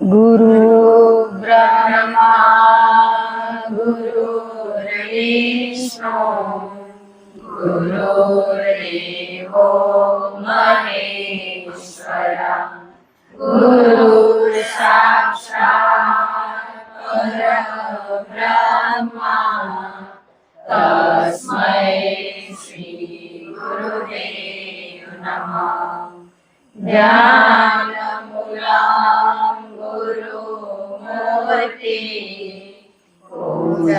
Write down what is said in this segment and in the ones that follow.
गुरु ब्रह्मा गुरुर्विष्णु गुरुर्देवो महेश्वरा गुरुः साक्षात् परब्रह्मा तस्मै श्री गुरुदेव नमः। ज्ञानमूलं गुरुमूर्ति पूजामूलं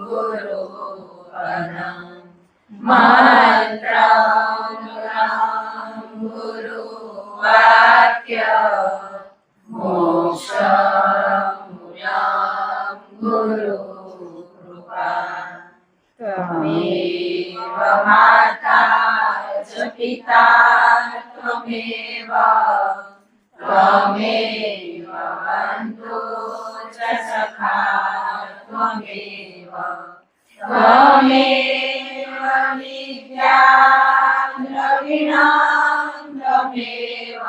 गुरुपदं मन्त्रमूलं गुरुवाक्य मोक्षमूलं गुरुकृपा। त्वमेव माता च पिता त्वमेव त्वमेव बन्धु च सखा त्वमेव त्वमेव विद्या द्रविणं त्वमेव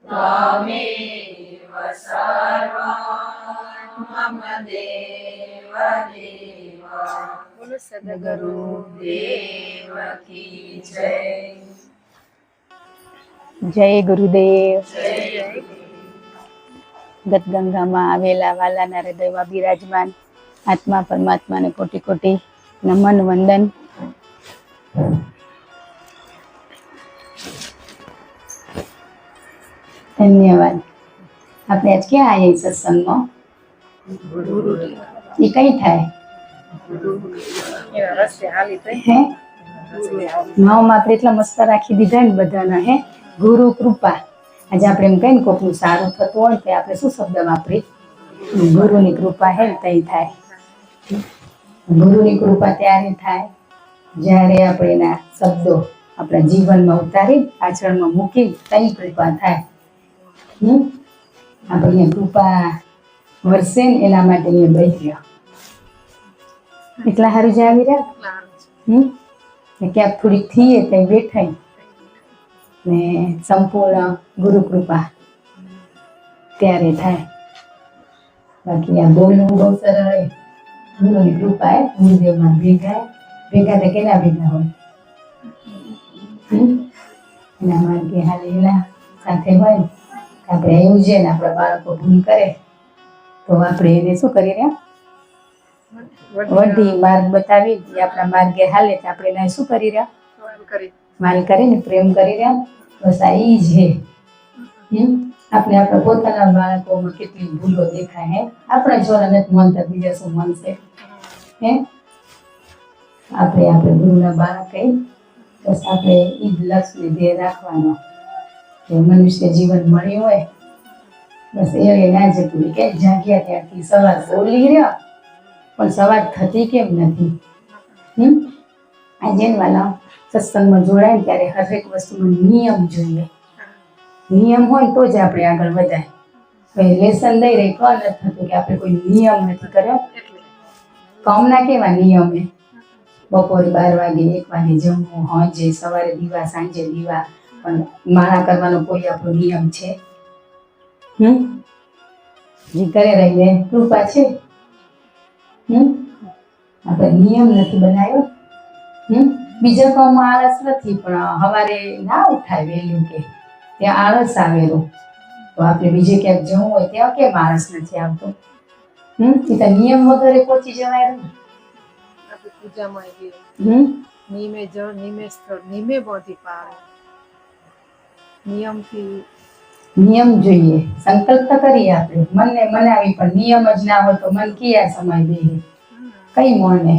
त्वमेव सर्वं मम देव देव। बोलो सद्गुरुदेव की जय। જય ગુરુદેવ। જય ગતગંગામાં આવેલા વાલાના હૃદયમાં બિરાજમાન આત્મા પરમાત્માને કોટી કોટી નમન વંદન। ધન્યવાદ। આપણે આજ ક્યાં આવ્યા સત્સંગમાં? એ કઈ થાય? હે નામ આપણે એટલા મસ્ત રાખી દીધા ને બધાના, હે ગુરુ કૃપા। આજે આપણે એમ કહીએ ને કોકનું સારું થતું હોય તો આપણે શું શબ્દ વાપરી? ગુરુની કૃપા હે ને તઈ થાય। ગુરુની કૃપા ત્યારે થાય જ્યારે આપણે એના શબ્દો આપણા જીવનમાં ઉતારી આચરણમાં મૂકી તઈ કૃપા થાય। આપણે કૃપા વરસે ને એના માટે અહીંયા બેસી રહ્યો એટલા સારું જ આવી રહ્યા। ક્યાંક થોડીક થઈએ ત્યાં બેઠાય ને સંપૂર્ણ ગુરુ કૃપા ત્યારે થાય। બાકી આ બોલવું બહુ સરળ, ગુરુની કૃપા એ ગુરુદેવમાં ભેગા ભેગા તો કેના ભેગા હોય? એના માર્ગે હાલેલા સાથે હોય। આપણે એવું છે ને આપણા બાળકો ભૂલ કરે તો આપણે એને શું કરી રહ્યા? વઢી માર્ગ બતાવી આપણા માર્ગે હાલે તો આપણે એને શું કરી રહ્યા? માલ કરીને પ્રેમ કરી રહ્યા। બસ આ ઈ છે। આપણે આપણા પોતાના બાળકોમાં કેટલી ભૂલો દેખાય, હે આપણા છોરા નથી માનતા, બીજા શું માનશે? હે આપણે ગુરુના બાળક કઈ બસ આપણે ઈ જ લક્ષ્ય ધ્યેય રાખવાનો કે મનુષ્ય જીવન મળ્યું હોય બસ એ ના જતું કે જાગ્યા ત્યાંથી સવાર બોલી રહ્યો પણ સવાર થતી કેમ નથી? આજે વાલા સત્સંગમાં જોડાય ને ત્યારે હરેક વસ્તુનો નિયમ જોઈએ। નિયમ હોય તો જ આપણે આગળ વધાય। હવે લેસન લઈ રહી કોણ નથી થતું કે આપણે કોઈ નિયમ નથી કર્યો। કામના કેવા નિયમ હે? બપોરે 12 વાગે 1 વાગે જમવું, સાંજે સવારે દીવા સાંજે દીવા, પણ માળા કરવાનો કોઈ આપણો નિયમ છે? જે કરે રહીને કૃપા છે। આપણે નિયમ નથી બનાવ્યો। બીજા કામમાં આળસ નથી પણ સવારે ના ઉઠાય વહેલું કે ત્યાં આળસ આવેલો તો આપણે બીજે ક્યાંક જવું હોય ત્યાં કેમ આળસ નથી આવતો? એ તો નિયમ વગેરે પહોંચી જવાય ને। નિયમ જોઈએ, સંકલ્પ તો કરીએ આપણે, મનને મનાવી, પણ નિયમ જ ના હોય તો મન ક્યાં સમય દે? કઈ મને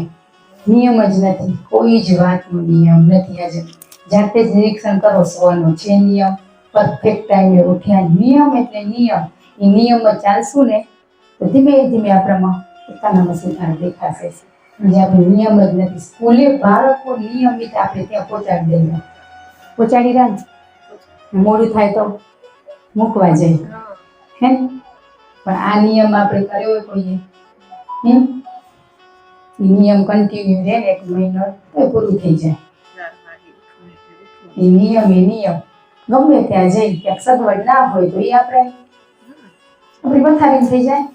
નિયમ જ નથી, કોઈ જ વાતનો નિયમ નથી। આજે જાતે જ નિરીક્ષણ કરો, સ્વનો છે નિયમ? પરફેક્ટ ટાઈમે ઉઠ્યા, નિયમ એટલે નિયમ। એ નિયમમાં ચાલશું ને તો ધીમે ધીમે આપણામાં પોતાનામાં સુધાર દેખાશે। જે આપણે નિયમ જ નથી, સ્કૂલે બાળકો નિયમિત આપણે ત્યાં પહોંચાડી દઈએ, પહોંચાડી રહ્યા ને મોડું થાય તો મૂકવા જાય, હે પણ આ નિયમ આપણે કર્યો હોય કોઈએ? નિયમ કન્ટિન્યુ રહે ને 1 મહિનો તો પૂરું થઈ જાય। એ નિયમ ગમે ત્યાં જઈ ક્યાંક સગવડ ના હોય તો એ આપણે આપણી પથારી થઈ જાય.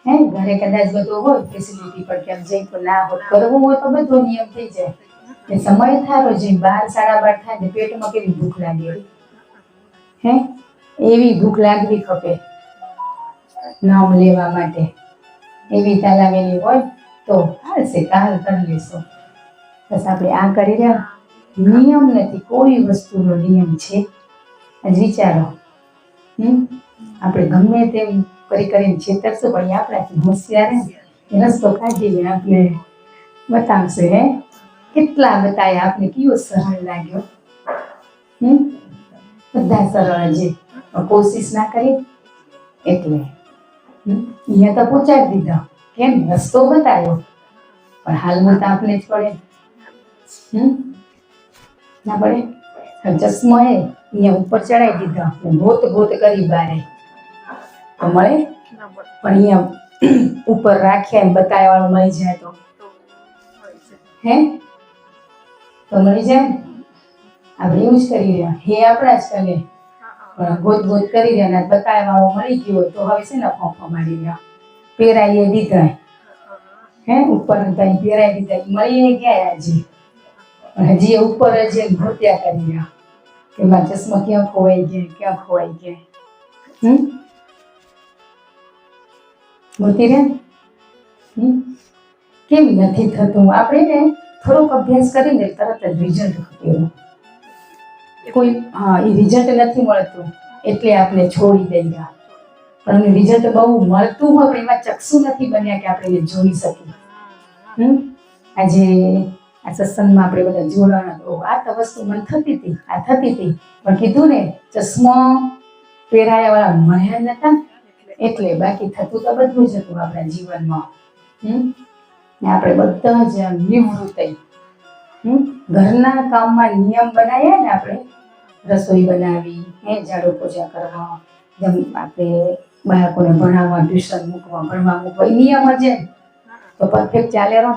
હે ઘરે કદાચ બધું હોય ફેસિલિટી પર ક્યાંક જઈ તો ના હોય કરવું હોય તો બધો નિયમ થઈ જાય. એ સમય થારો જઈ 12 12:30 થાય ને પેટમાં કેવી ભૂખ લાગે હે એવી ભૂખ લાગવી ખપે નામ લેવા માટે. એવી તાલાવેલી હોય તો હાલશે કાલ કરી લેશો. બસ આપણે આ કરી રહ્યા. નિયમ નથી, કોઈ વસ્તુનો નિયમ છે આજ વિચારો. આપણે ગમે તેમ કરીને છેતરશું પણ એ આપણાથી હોશિયાર એ રસ્તો કાઢીને આપણે બતાવશે. હે કેટલા બતાવ્યા આપણે, કયો સરળ લાગ્યો. બધા સરળ છે કોશિશ ના કરી એટલે અહીંયા તો પહોંચાડી દીધા. કેમ રસ્તો બતાવ્યો પણ હાલમાં તો આપણે જ પડે ના પડે. ચશ્મો એ અહીંયા ઉપર ચડાવી દીધા ગોત ગોત કરી બારે તો મળે પણ અહીંયા ઉપર રાખ્યા એમ બતાવ્યા વાળું મળી જાય તો હે તો મળી જાય. આપણે એવું જ કરી રહ્યા. હે આપણા જ કરે પણ ગોત ગોત કરી રહ્યા ને બતાવ્યા વાળો મળી ગયો હોય તો હવે છે ને ફોફા મારી રહ્યા. પહેરાઈએ દીધા હે ઉપર કઈ પહેરાઈ દીધા મળી ગયા હજી પણ હજી ઉપર જ ગોત્યા કરી રહ્યા કે મારા ચશ્મા ક્યાં ખોવાઈ ગયા ક્યાં ખોવાઈ ગયા. ગોતી રહ્યા કેમ નથી થતું. આપણે ને થોડોક અભ્યાસ કરીને તરત જ રિઝલ્ટ ખપેલું કોઈ એ રિઝલ્ટ નથી મળતું એટલે આપણે છોડી દઈએ. પણ રિઝલ્ટ બહુ મળતું હોય પણ એમાં ચક્ષુ નથી બન્યા કે આપણે એને જોઈ શકીએ. આજે આ સત્સંગમાં આપણે બધા જોડાણા આ તો વસ્તુ મને થતી હતી આ થતી હતી પણ કીધું ને ચશ્મો પહેરાયા વાળા મળ્યા નતા એટલે બાકી થતું તો બધું જ હતું આપણા જીવનમાં. ને આપણે બધા જ નિવૃત્ત ઘરના કામમાં નિયમ બનાવ્યા ને આપણે રસોઈ બનાવી ઝાડુ પોછા કરવા જેમ આપણે બાળકોને ભણાવવા ટ્યુશન મૂકવા ભણવા મૂકવા એ નિયમ જ તો પરફેક્ટ ચાલે રહો.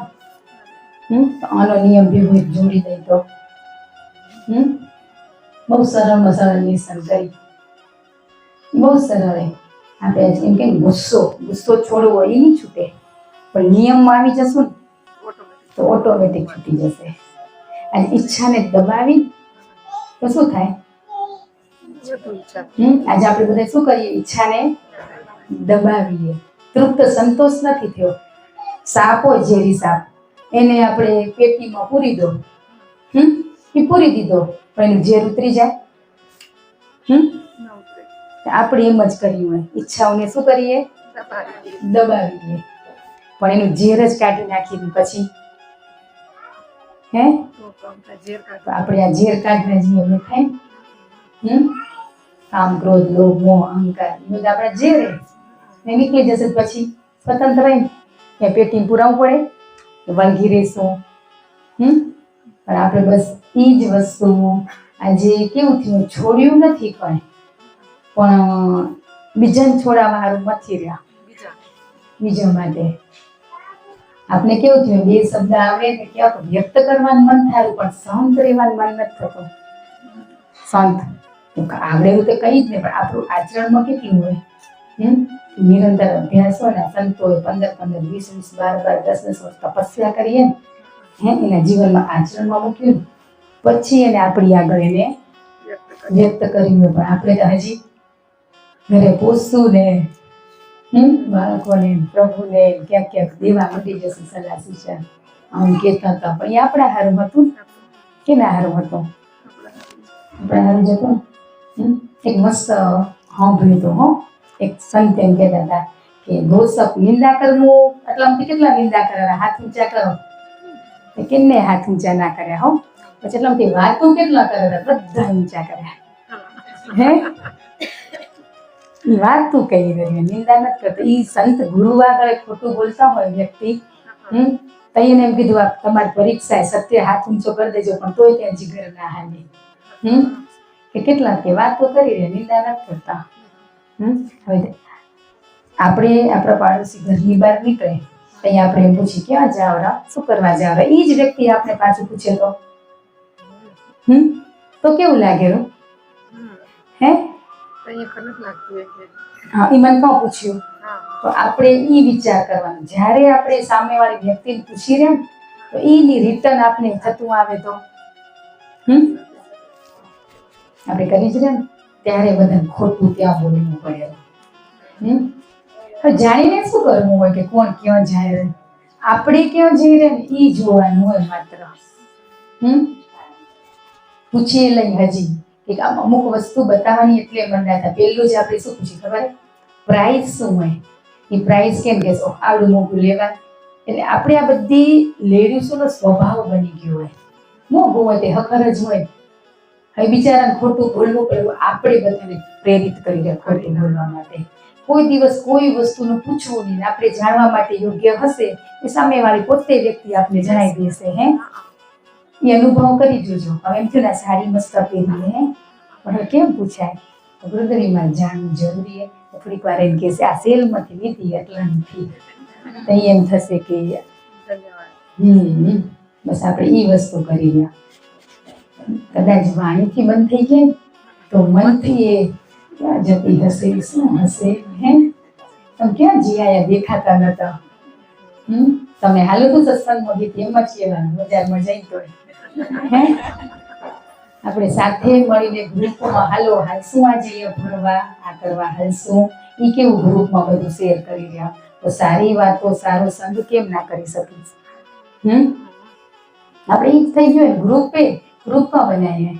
આનો નિયમ ભેગો જોડી દઈ તો બહુ સરળમાં સરળ લેસન કરી બહુ સરળ. આપણે એમ કે ગુસ્સો છોડવો એ નહીં છૂટે પણ નિયમમાં આવી જશું ને તો ઓટોમેટિક છૂટી જશે. અને ઈચ્છાને દબાવી તો શું થાય. આજે આપણે બધા શું કરીએ ઈચ્છાને દબાવીએ. તૃપ્ત સંતોષ નથી થયો. સાપ હોય ઝેરી સાપ એને આપણે પેટીમાં પૂરી દો એ પૂરી દીધો પણ એનું ઝેર ઉતરી જાય. આપણે એમ જ કર્યું હોય ઈચ્છાઓને શું કરીએ દબાવીએ પણ એનું ઝેર જ કાઢી નાખીને પછી હે તો આપણે આ ઝેર કાઢવા જઈએ એમને થાય કામ ક્રોધ લોભ મોહ અહંકાર એ બધા આપણા ઝેર ને નીકળી જશે પછી સ્વતંત્ર રહીને ત્યાં પેટી પુરાવવું પડે વળગી રહેશું. પણ આપણે બસ એ જ વસ્તુ આજે કેવું થયું છોડ્યું નથી કઈ પણ બીજાને છોડાવવા સારું નથી રહ્યા બીજા માટે. આપણે કેવું થયું બે શબ્દ આવડે ને ક્યાંક વ્યક્ત કરવાનું મન થાય પણ શાંત રહેવાનું મન નથી થતું. શાંત આવડેલું તો કઈ જ નહીં પણ આપણું આચરણમાં કેટલું હોય નિરંતર અભ્યાસ હોય ને સંતો 15 15 20 20 12 12 10 10 વર્ષ તપસ્યા કરીએ ને એના જીવનમાં આચરણમાં મૂક્યું પછી એને આપણી આગળ એને વ્યક્ત કર્યું. પણ આપણે તો હજી ઘરે પોસતું ને બાળકોને પ્રભુને ક્યાંક ક્યાંક દેવા મટી જશે સલાહ સૂચન આમ કહેતા હતા પણ એ આપણા હારું હતું કેના હારું હતું આપણા હારું જ હતું. એક મસ્ત સાંભળ્યું હતું એક સંત એમ કહેતા હતા કે દોષક નિંદા કરવું એટલે કેટલા નિંદા કરે હાથ ઊંચા કરો કેમને હાથ ઊંચા ના કર્યા હો પછી એટલે વાતો કેટલા કરે બધા ઊંચા કર્યા હે વાતું કઈ કરી નિંદા નથી કરતો. એ સંત ગુરુ આગળ ખોટું બોલતા હોય વ્યક્તિ તો એને એમ કીધું તમારી પરીક્ષા સત્ય હાથ ઊંચો કરી દેજો પણ તોય ત્યાં જીગર ના હાલે કે કેટલા કે વાતો કરી રહ્યા નિંદા નથી કરતા. હવે આપણે આપણા પાડોશી ઘરની બહાર નીકળે અહીંયા આપણે એમ પૂછીએ ક્યાં જાવરા શું કરવા જાવરા એ જ વ્યક્તિ આપણે પાછું પૂછે તો કેવું લાગે હે હા એ મને કોણ પૂછ્યું તો આપણે ઈ વિચાર કરવાનો જ્યારે આપણે સામેવાળી વ્યક્તિને પૂછી રહ્યા ને તો ઈની રિટર્ન આપણે થતું આવે તો આપણે કરી જ રહ્યા ને ત્યારે બધા ખોટું ત્યાં બોલવું પડે હવે જાણીને શું કરવું હોય કે કોણ ક્યાં જાય છે? આપણે ક્યાં જઈ રહ્યા ને ઈ જોવાનું હોય માત્ર પૂછીએ લઈ હજી કે આમ અમુક વસ્તુ બતાવવાની એટલે મન ના થાય પેલું જ આપણે શું પૂછી ખબર પ્રાઇસ શું હોય એ પ્રાઇસ કેમ કે આવડું મોંઘું લેવા એટલે આપણે આ બધી લેડીઝોનો સ્વભાવ બની ગયો હોય મોંઘું હોય તે હકર જ હોય હવે બિચારાને ખોટું બોલવું પડે આપણે બધાને પ્રેરિત કરી રહ્યા ખોટું બોલવા માટે કોઈ દિવસ કોઈ વસ્તુનું પૂછવું નહીં આપણે જાણવા માટે યોગ્ય હશે એ સામેવાળી પોતે વ્યક્તિ આપણે જણાવી દેશે હે એ અનુભવ કરી જોજો હવે એમ થયું ને સાડી મસ્ત પહેરી હે પણ કેમ પૂછાય બ્રદરીમાં જાણવું જરૂરી હે થોડીક વાર એમ કહેશે આ સેલમાંથી લીધી એટલે નથી તો એમ થશે કે બસ આપણે એ વસ્તુ કરી રહ્યા કદાચ વાણીથી બંધ થઈ જાય તો મનથી એ ક્યાં જતી હશે શું હશે હે તમે ક્યાં જીયા દેખાતા નતા તમે હાલો તો સત્સંગમાં ગીત એમ જ કહેવાનું બજારમાં જઈ તો હે આપણે સાથે મળીને ગ્રુપમાં હાલો હાલશું આ જઈએ ફરવા આ કરવા હાલશું એ કેવું ગ્રુપમાં બધું શેર કરી રહ્યા તો સારી વાતો સારો સંગ કેમ ના કરી શકીશ આપણે ઈ જ થઈ ગયું ગ્રુપમાં બનાવીએ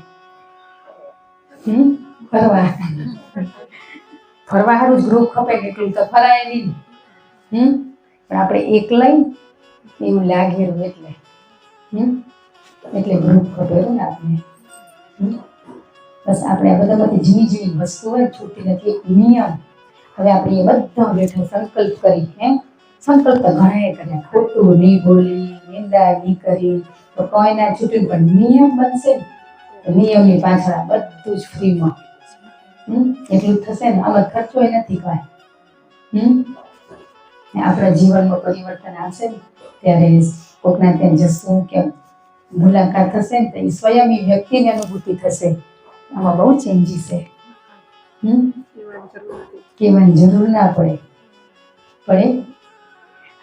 ફરવા હારું જ ગ્રુપ ખપે એટલું તો ફરાય નહીં પણ આપણે એકલા એવું લાગેલું એટલે ગ્રુપ ખપેલું ને આપણે બસ આપણે આ બધામાંથી ઝીણી ઝીણી વસ્તુ હોય છૂટતી નથી એક નિયમ હવે આપણે એ બધા બેઠા સંકલ્પ કરી સંકલ્પ તો ઘણા કર્યા ખોટું નહીં બોલી નિંદા નહીં કરી તો કોઈ ના છૂટ્યું પણ નિયમ બનશે ને નિયમની પાછળ બધું જ ફ્રીમાં એટલું થશે ને આમાં ખર્ચો નથી કાંઈ આપણા જીવનમાં પરિવર્તન આવશે ને ત્યારે કોકના ત્યાં જશું કે મુલાકાત થશે ને તો એ સ્વયં વ્યક્તિની અનુભૂતિ થશે આમાં બહુ ચેન્જીસ છે કહેવાની જરૂર ના પડે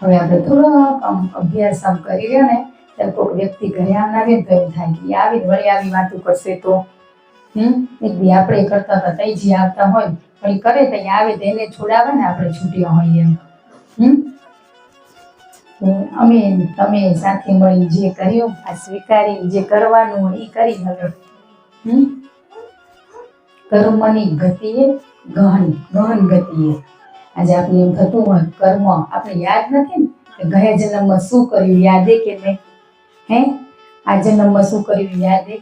હવે આપણે થોડોક અભ્યાસ કરી રહ્યા ને ત્યારે કોઈક વ્યક્તિ ઘરે આવનારે તો એમ થાય કે આવી વળી આવી વાતો કરશે તો એક દી આપણે કરતા હતા તઈ જે આવતા હોય પણ કરે તો આવે તો એને છોડાવે ને આપણે છૂટ્યા હોઈએ અમે તમે સાથે મળીને જે કર્યું આ સ્વીકારી જે કરવાનું હોય એ કરી હવે કર્મની ગતિએ ગહન ગતિએ આજે આપણે એમ થતું હોય કર્મ આપણે યાદ નથી ને કે ગયા જન્મમાં શું કર્યું યાદે કે નહીં આ જન્મમાં શું કર્યું યાદે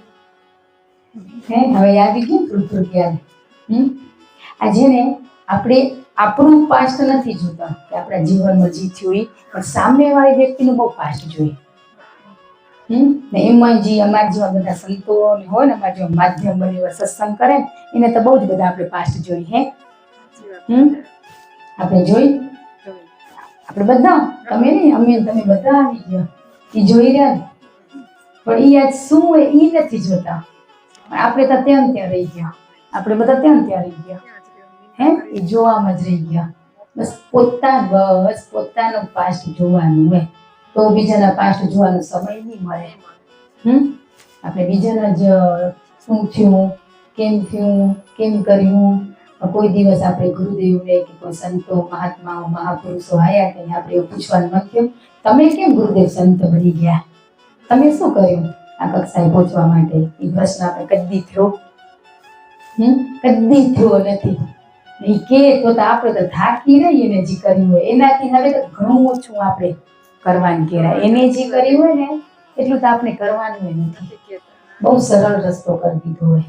હવે યાદી ગયું થોડું યાદ આ જેને આપણે આપણું પાસ્ટ નથી જોતા કે આપણા જીવનમાં જે થયું પણ સામેવાળી વ્યક્તિનું બહુ પાસ્ટ જોઈએ ને એમાં જે અમારા જેવા બધા સંતો હોય ને અમારા જેવા માધ્યમ બની સત્સંગ કરે એને તો બહુ જ બધા આપણે પાસ્ટ જોઈ આપણે જોઈ આપણે બધા તમે નહીં અમે તમે બધા આવી ગયા એ જોઈ રહ્યા ને પણ એ આજ શું હોય એ નથી જોતા આપણે તો ત્યાં રહી ગયા આપણે બધા ત્યાં રહી ગયા એ જોવામાં જ રહી ગયા બસ પોતાનો પાસ્ટ જોવાનું હોય તો બીજાના પાસ્ટ જોવાનો સમય નહીં મળે આપણે બીજાના જ શું થયું કેમ કર્યું કોઈ દિવસ આપણે ગુરુદેવને કે કોઈ સંતો મહાત્માઓ મહાપુરુષો આવ્યા કે આપણે એવું પૂછવાનું ન થયું તમે કેમ ગુરુદેવ સંત બની ગયા તમે શું કર્યું આ કક્ષાએ પહોંચવા માટે એ પ્રશ્ન આપણે કદી થયો નથી એ કે તો આપણે તો થાકી રહી એને જે કર્યું હોય એનાથી હવે તો ઘણું ઓછું આપણે કરવાનું કહેવાય એને જે કર્યું હોય ને એટલું તો આપણે કરવાનું નથી બહુ સરળ રસ્તો કરી દીધો હોય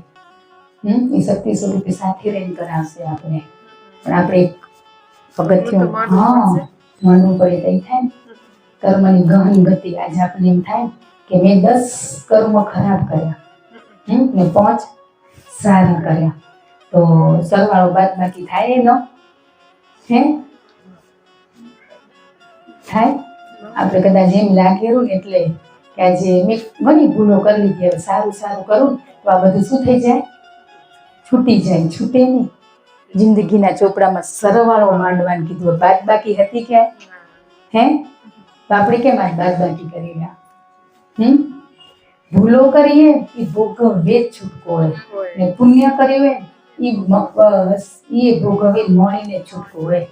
એ શક્તિ સ્વરૂપે સાથે રહીને કરાવશે આપણે પણ આપણે પગથિયું માનવું પડે તો થાય ને કર્મની ગહન ગતિ આજે આપણે એમ થાય કે મેં 10 કર્મ ખરાબ કર્યા ને 5 સારા કર્યા તો સરવાળો બાદબાકી થાય એનો થાય આપણે કદાચ એમ લાગેલું ને એટલે કે આજે મેં ઘણી ભૂલો કરી લીધી હવે સારું કરું તો આ બધું શું થઈ જાય છૂટી જાય, છૂટે નહીં. જિંદગીના ચોપડામાં સરવાળો માંડવાનું કીધું, બાદ બાકી હતી ક્યાંય? હે? તો આપણે કેમ આજ બાદ બાકી કરી રહ્યા? ભૂલો કરીએ એ ભોગવે જ છૂટકો હોય, ને પુણ્ય કર્યું હોય એ ભોગવે મળીને છૂટકો હોય.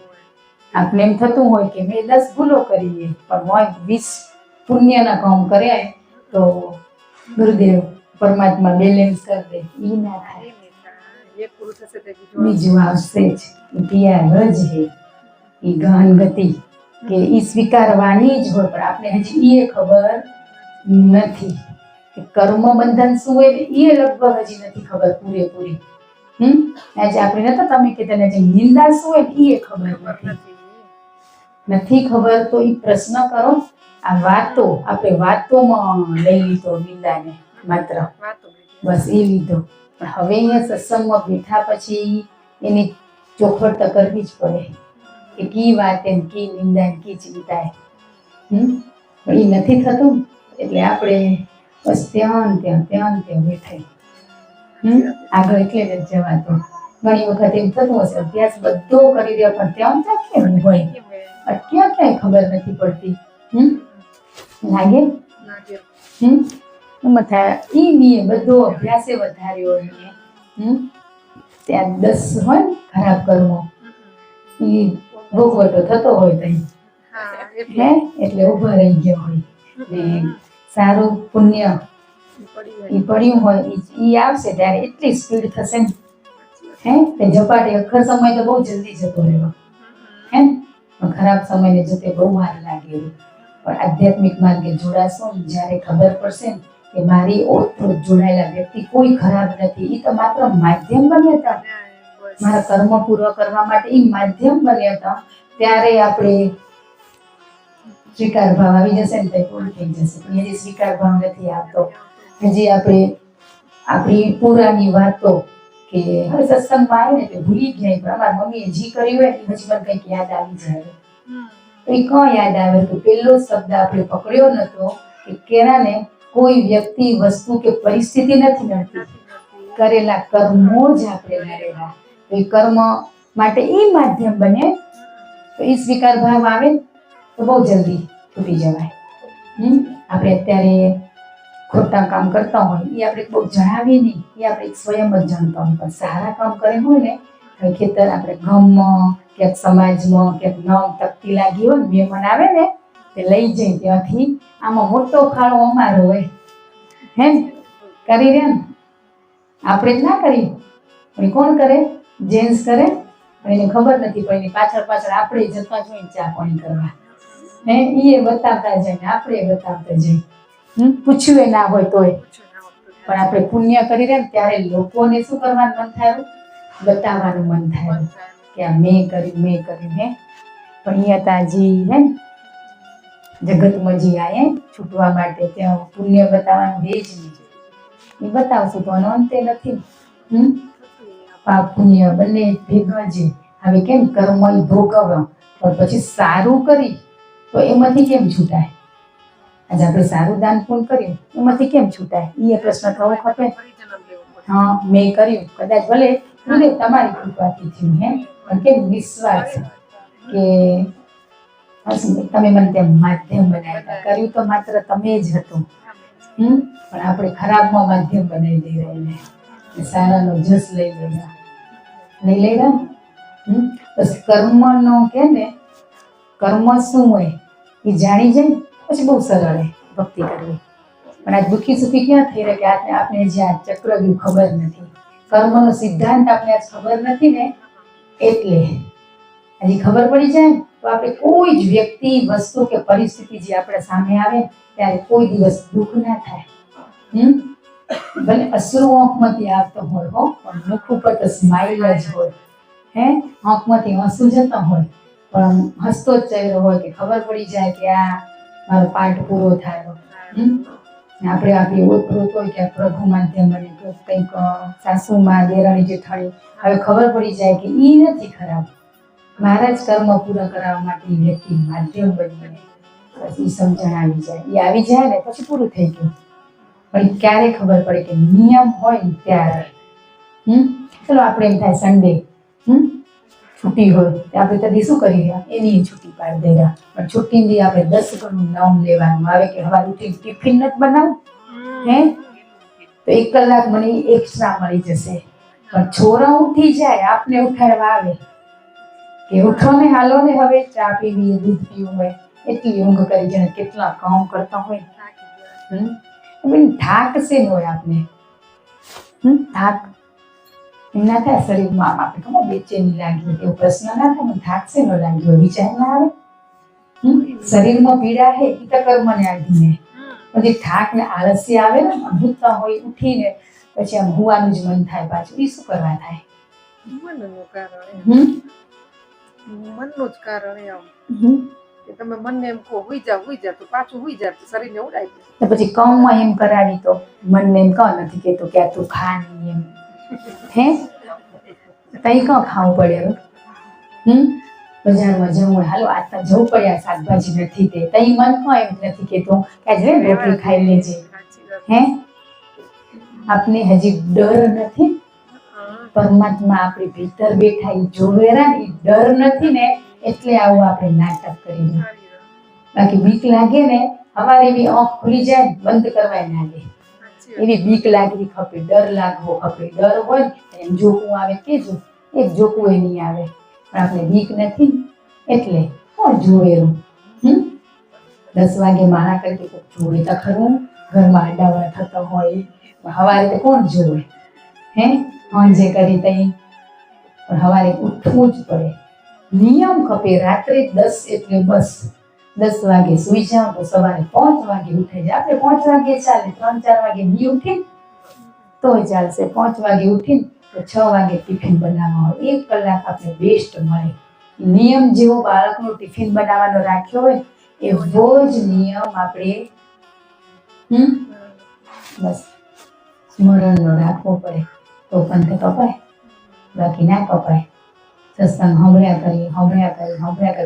આપણે એમ થતું હોય કે મેં 10 ભૂલો કરી પણ હોય 20 પુણ્યના કામ કર્યા તો ગુરુદેવ પરમાત્મા બેલેન્સ કરી દે. એ ના થાય, બીજું આવશે જ. પિયા રજ હે એ ગહન ગતિ કે એ સ્વીકારવાની જ હોય, પણ આપણે હજી એ ખબર નથી કે કર્મ બંધન શું હોય ને એ લગભગ હજી નથી ખબર પૂરેપૂરી. આજે આપણે નતા તમે કે તને જે નિંદા શું હોય ને એ ખબર નથી ખબર. તો એ પ્રશ્ન કરો. આ વાતો આપણે વાતોમાં લઈ લીધો નિંદાને, માત્ર બસ એ લીધો. પણ હવે અહીંયા સત્સંગમાં બેઠા પછી એની ચોખવટ તો કરવી જ પડે કે કી વાત એમ કી નિંદા કી ચિંતા. પણ એ નથી થતું એટલે આપણે બસ ત્યાં બેઠા. આગળ એટલે જ જવાતું. ઘણી વખત એમ થતું હશે અભ્યાસ બધો કરી દે પણ ત્યાં કેમ હોય, ક્યાંય ખબર નથી પડતી. લાગે એમાં થાય ઈ નીએ બધો અભ્યાસે વધાર્યો હોય, ત્યાં 10 હોય ને ખરાબ કર્મો ઈ ભોગવટો થતો હોય તઈ હે એટલે ઉભો રહી ગયો હોય ને સારું પુણ્ય ઈ પડ્યું હોય ઈ આવશે ત્યારે એટલી સ્પીડ થશે ને હે તે ઝપાટી અખર સમય તો બહુ જલ્દી જતો રહ્યો હે, પણ ખરાબ સમયને જતે બહુ વાર લાગે. પણ આધ્યાત્મિક માર્ગે જોડાશો જ્યારે ખબર પડશે ને કે મારી ઓતપ્રોત જોડાયેલા વ્યક્તિ કોઈ ખરાબ નથી, એ તો માત્ર માધ્યમ બન્યા હતા મારા કર્મ પૂર્ણ કરવા માટે, એ માધ્યમ બન્યા હતા. ત્યારે આપણે સ્વીકાર ભાવ આવી જશે ને તો પૂરું થઈ જશે. પણ હજી સ્વીકાર ભાવ નથી આવતો. હજી આપણે આપણી પુરાની વાતો કે હવે સત્સંગમાં આવે ને એટલે ભૂલી ગયા, પણ અમારા મમ્મીએ જી કર્યું હોય એ હજી મને કંઈક યાદ આવી જાય. તો એ કોણ યાદ આવે તો પહેલો શબ્દ આપણે પકડ્યો નતો કે કેરાને કોઈ વ્યક્તિ વસ્તુ કે પરિસ્થિતિ નથી નડતી, કરેલા કર્મો જ આપણે નડેલા. તો એ કર્મ માટે એ માધ્યમ બને તો એ સ્વીકાર ભાવ આવે તો બહુ જલ્દી છૂટી જવાય. આપણે અત્યારે ખોટા કામ કરતા હોય એ આપણે બહુ જણાવીએ નહીં, એ આપણે સ્વયં જ જાણતા હોય. પણ સારા કામ કરે હોય ને ખેતર આપણે ગામમાં ક્યાંક સમાજમાં ક્યાંક નામ તકતી લાગી હોય ને મહેમાન આવે ને તે લઈ જાય ત્યાંથી આમાં મોટો ફાળો અમારો હોય હે કરી રહ્યા ને આપણે જ ના કરી પણ કોણ કરે? જેન્ટ્સ કરે. પણ એને ખબર નથી પણ એની પાછળ આપણે જતા જોઈએ ચા પાણી કરવા હે એ બતાવતા જાય ને આપણે બતાવતા જઈએ. પૂછ્યું એ ના હોય તોય પણ આપણે પુણ્ય કરી રહ્યા ને ત્યારે લોકોને શું કરવાનું મન થાય? બતાવવાનું મન થાય કે આ મેં કર્યું હે. પણ અહીંયા તાજી હે જગતમાં જે આયા છૂટવા માટે ત્યાં પુણ્ય બતાવવાનું હે જ નહીં. એ બતાવશું તો આનો અંતે નથી. પાપ પુણ્ય બંને ભેગા છે. હવે કેમ કર્મ એ ભોગવવા પણ પછી સારું કરી તો એમાંથી કેમ છૂટાય? આજે આપણે સારું દાન પુણ્ય કર્યું એમાંથી કેમ છૂટાય? એ પ્રશ્ન થવો ખપે. હા મેં કર્યું કદાચ ભલે તમારી કૃપાથી થયું હે પણ કેમ વિશ્વાસ કે તમે મને ત્યાં માધ્યમ બનાવ્યા, કર્યું તો માત્ર તમે જ હતું પણ આપણે ખરાબમાં માધ્યમ બનાવી દઈ રહ્યા, સારાનો જસ લઈ લેવા બસ કર્મનો કે ને કર્મ શું હોય એ જાણી જાય પછી બહુ સરળ ભક્તિ કરવી. પણ આ દુઃખી સુખી ક્યાં થઈ રહ્યા કે આપણે જે આ ચક્રવ્યૂહ ખબર નથી, કર્મનો સિદ્ધાંત આપણે આજ ખબર નથી ને એટલે હજી ખબર પડી જાય તો આપણે કોઈ જ વ્યક્તિ વસ્તુ કે પરિસ્થિતિ જે આપણા સામે આવે ત્યારે કોઈ દિવસ દુઃખ ના થાય. ભલે અશ્રુ આંખમાંથી આવતો હોય હો પણ મુખ ઉપર તો સ્માઇલ જ હોય હે, આંખમાંથી આંસુ જતા હોય પણ હસતો જ ચહેરો હોય કે ખબર પડી જાય કે આ મારો પાઠ પૂરો થયો. આપણે આપણી ઓતપ્રોત હોય કે પ્રભુ માધ્યમ બને કંઈક સાસુમાં દેરાણી જેઠાણી હવે ખબર પડી જાય કે ઈ નથી ખરાબ, મારા જ કર્મ પૂરા કરાવવા માટે વ્યક્તિ માધ્યમ બની પછી સમજણ આવી જાય. એ આવી જાય ને પછી પૂરું થઈ ગયું. પણ ક્યારે ખબર પડે કે નિયમ હોય ને ત્યારે ચલો આપણે એમ થાય સન્ડે છૂટી હોય તો આપણે કદી શું કરી રહ્યા એની છૂટી પાડી દે રહ્યા પણ છૂટીની આપણે 10 ગણું નામ લેવાનું આવે કે હવારે ઉઠી ટિફિન નથી બનાવું હે તો 1 કલાક મને એક્સ્ટ્રા મળી જશે પણ છોરા ઉઠી જાય આપને ઉઠાડવા આવે કે ઉઠો ને હાલો ને હવે ચા પીવી દૂધ પીવું હોય એટલી ઊંઘ કરી જાય કેટલા કામ કરતા હોય થાક છે ન હોય આપને થાક ના થાય શરીરમાં આમ આપણે ખબર બેચેની લાગી એવો પ્રશ્ન ના થાય મને થાક છે ન લાગ્યો વિચાર ના આવે શરીરમાં પીડા હે ઈ તો કર્મને આધીને પછી થાક ને આળસી આવે ને ભૂતતા હોય ઉઠીને પછી આમ હુવાનું જ મન થાય પાછું ઈ શું કરવા થાય મનનું કારણ મનનું જ કારણ એમ કે તમે મનને એમ કહો હુઈ જા તો પાછું હુઈ જાય તો શરીરને ઉડાઈ દે તો પછી કામમાં એમ કરાવી તો મનને એમ કહો નથી કેતો કે આ તું ખા નહીં એમ હે તઈ કાં ખાવું પડે હવે બજારમાં જવું હોય હાલો આજ તો જવું પડે આ શાકભાજી નથી તે તઈ મન કાં એમ નથી કેતો કે આજે રોટલી ખાઈ લેજે હે આપને હજી ડર નથી પરમાત્મા આપણી ભીતર બેઠા ઈ જોવેરા ઈ ડર નથી ને એટલે આવું આપણે નાટક કરી બાકી બીક લાગે ને અમારે એવી આંખ ખુલી જાય બંધ કરવાય ના દે એવી બીક લાગવી ખપે ડર લાગવો ખપે ડર હોય એમ જોકું આવે કેજો એક જોકું એ નહીં આવે પણ આપણે બીક નથી એટલે કોણ જોવેરું 10 વાગે મારા કરતી કોઈક જોવે તો ખરું ઘરમાં આડાવડા થતા હોય સવારે તો કોણ જોવે હે સાંજે કરી તઈ પણ સવારે ઉઠવું જ પડે નિયમ ખપે રાત્રે 10 એટલે બસ 10 વાગે સુઈ જાવ તો સવારે 5 વાગે ઉઠે જાય આપણે 5 વાગે ચાલે 3-4 વાગે નહીં ઉઠીને તો ચાલશે 5 વાગે ઉઠીને તો 6 વાગે ટિફિન બનાવવા હોય 1 કલાક આપણે બેસ્ટ મળે નિયમ જેવો બાળકનો ટિફિન બનાવવાનો રાખ્યો હોય એવો જ નિયમ આપણે બસ સ્મરણનો રાખવો પડે તો પંથ કપાય બાકી ના કપાય સત્સંગ સાંભળ્યા કરી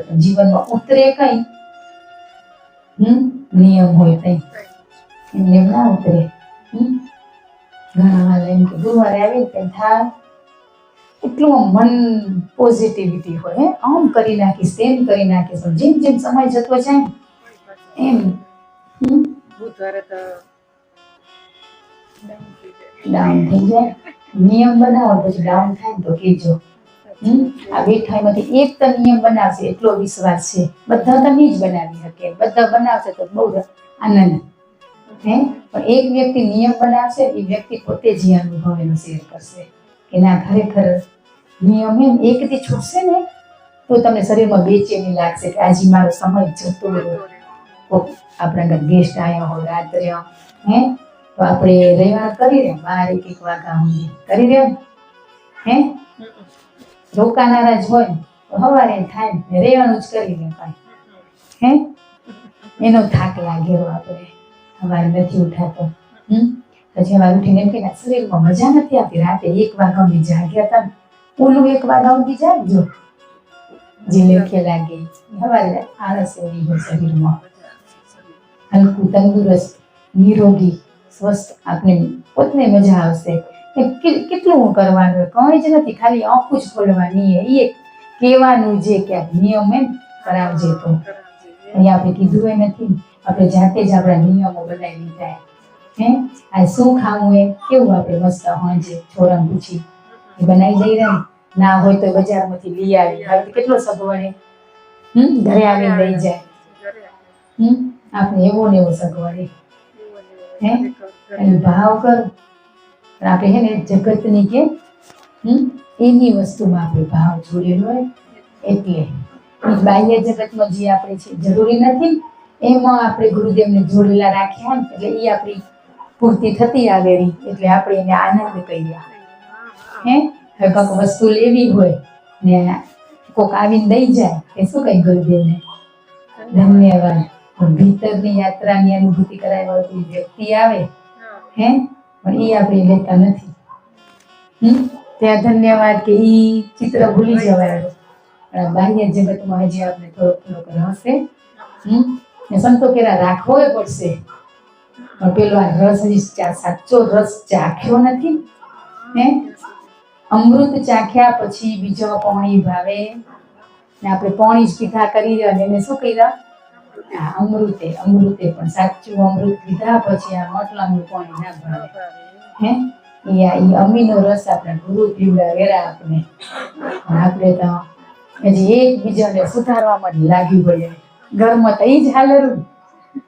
પણ જીવનમાં ઉતરે કઈ નિયમ હોય તઈ એમને ના ઉતરે ઘણા હાલ એમ કે ગુરુવારે આવીને કંઈ થાય એટલું મન પોઝિટિવિટી હોય આમ કરી નાખીશ તેમ કરી નાખીશ પણ જેમ જેમ સમય જતો જાય એમ બુધવારે તો ડાઉન થઈ જાય નિયમ બનાવો પછી ડાઉન થાય ને તો કહેજો આ બેઠાઈમાંથી એક તો નિયમ બનાવશે એટલો વિશ્વાસ છે બધા તો નહીં જ બનાવી શકે બધા બનાવશે તો બહુ આનંદ હે પણ એક વ્યક્તિ નિયમ બનાવશે એ વ્યક્તિ પોતે જ અનુભવ એનો શેર કરશે કે ના ખરેખર નિયમ એમ એકથી છૂટશે ને તો તમને શરીરમાં બેચેની લાગશે કે આજે મારો સમય જતો રહ્યો આપણા ઘર ગેસ્ટ આવ્યા હોય રાત્રે હે તો આપણે રવિવાર કરી રહ્યા 12-1 વાગ્યા સુધી કરી રહ્યા હે રોકાનારા જ હોય તો સવારે થાય ને રહેવાનું જ કરી લે કાંઈ હે એનો થાક લાગ્યો આપણે સવારે નથી ઉઠાતો પછી સવારે ઉઠીને એમ કે શરીરમાં મજા નથી આવતી રાતે 1 વાગ્યા સુધી જાગ્યા હતા ઓલું 1 વાગ્યા સુધી જાગજો જે લેખે લાગે સવારે આળસ એવી હોય શરીરમાં હલકું તંદુરસ્ત નિરોગી સ્વસ્થ આપણે પોતને મજા આવશે કેટલું કરવાનું કંઈ જ નથી ખાલી આંખું જ ખોલવાની એ કહેવાનું છે કે નિયમ એમ કરાવજે તો અહીંયા આપણે કીધું એ નથી આપણે જાતે જ આપણા નિયમો બનાવી લીધા હે આ શું ખાવું એ કેવું આપણે મસ્ત હોંજે છોરાને પૂછી એ બનાવી દઈ રહ્યા ના હોય તો બજારમાંથી લઈ આવી હવે કેટલો સગવડે ઘરે આવીને લઈ જાય આપણે એવો ને એવો સગવડે હે અને ભાવ કરો આપણે હે ને જગતની કે એની વસ્તુમાં આપણે ભાવ જોડેલો હોય એટલે બાહ્ય જગતમાં જે આપણે છે જરૂરી નથી એમાં આપણે ગુરુદેવને જોડેલા રાખ્યા ને એટલે એ આપણી પૂર્તિ થતી આવેલી એટલે આપણે એને આનંદ કહીએ હે હવે કોઈક વસ્તુ લેવી હોય ને કોઈક આવીને દઈ જાય એ શું કઈ ગુરુદેવને ધન્યવાદ ભીતરની યાત્રાની અનુભૂતિ કરાવ્યા કોઈ વ્યક્તિ આવે હે પણ એ આપણે લેતા નથી ત્યાં ધન્યવાદ કે ઈ ચિત્ર ભૂલી જવાય બાહ્ય જગતમાં હજી આપણે થોડોક રહેશે સંતો કેરા રાખવો પડશે પણ પેલો આ રસ હજી સાચો રસ ચાખ્યો નથી હે અમૃત ચાખ્યા પછી બીજો પાણી ભાવે ને આપણે પાણી જ પીધા કરી રહ્યા ને એને શું કર્યા આ અમૃતે પણ સાચું અમૃત પીધા પછી આ માટલાનું પાણી ના ભાવે હે ઈ અમીનો રસ આપણે ગુરુ પીવડાવેલા આપણે તો હજી એકબીજાને સુધારવામાં જ લાગી પડે ઘરમાં તો ઈ જ હાલેરું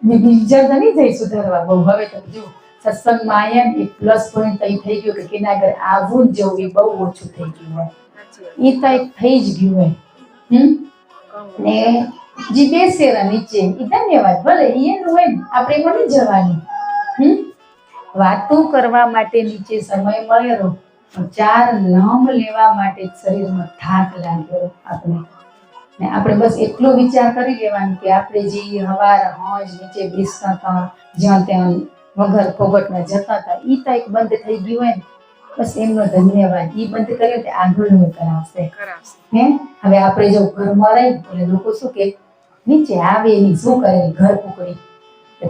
બીજા તો નહીં જાય સુધારવા બહુ હવે તો જો સત્સંગમાં આયા ને એક પ્લસ પોઈન્ટ તો ઈ થઈ ગયું કે કેના ઘરે આવું જ જવું એ બહુ ઓછું થઈ ગયું હોય ઈ તો એક થઈ જ ગયું હોય ને જે બેસેરા નીચે ઈ ધન્યવાદ ભલે એનું હોય ને આપણે એમાં નહીં જવાનું વાતો કરવા માટે નીચે સમય મળેલો પણ ચાર નામ લેવા માટે શરીરમાં થાક લાગ્યો આપણે ને આપણે બસ એટલો વિચાર કરી લેવાનો કે આપણે જે હવાર હોજ નીચે બેસતા હતા જ્યાં ત્યાં વગર ફોગટમાં જતા હતા ઈ તો એક બંધ થઈ ગયું હોય ને બસ એમનો ધન્યવાદ ઈ બંધ કર્યો તે આગળનું કરાવશે હે હવે આપણે જો ઘરમાં રહી એટલે લોકો શું કે નીચે આવે એની શું કરે ઘર કુકડી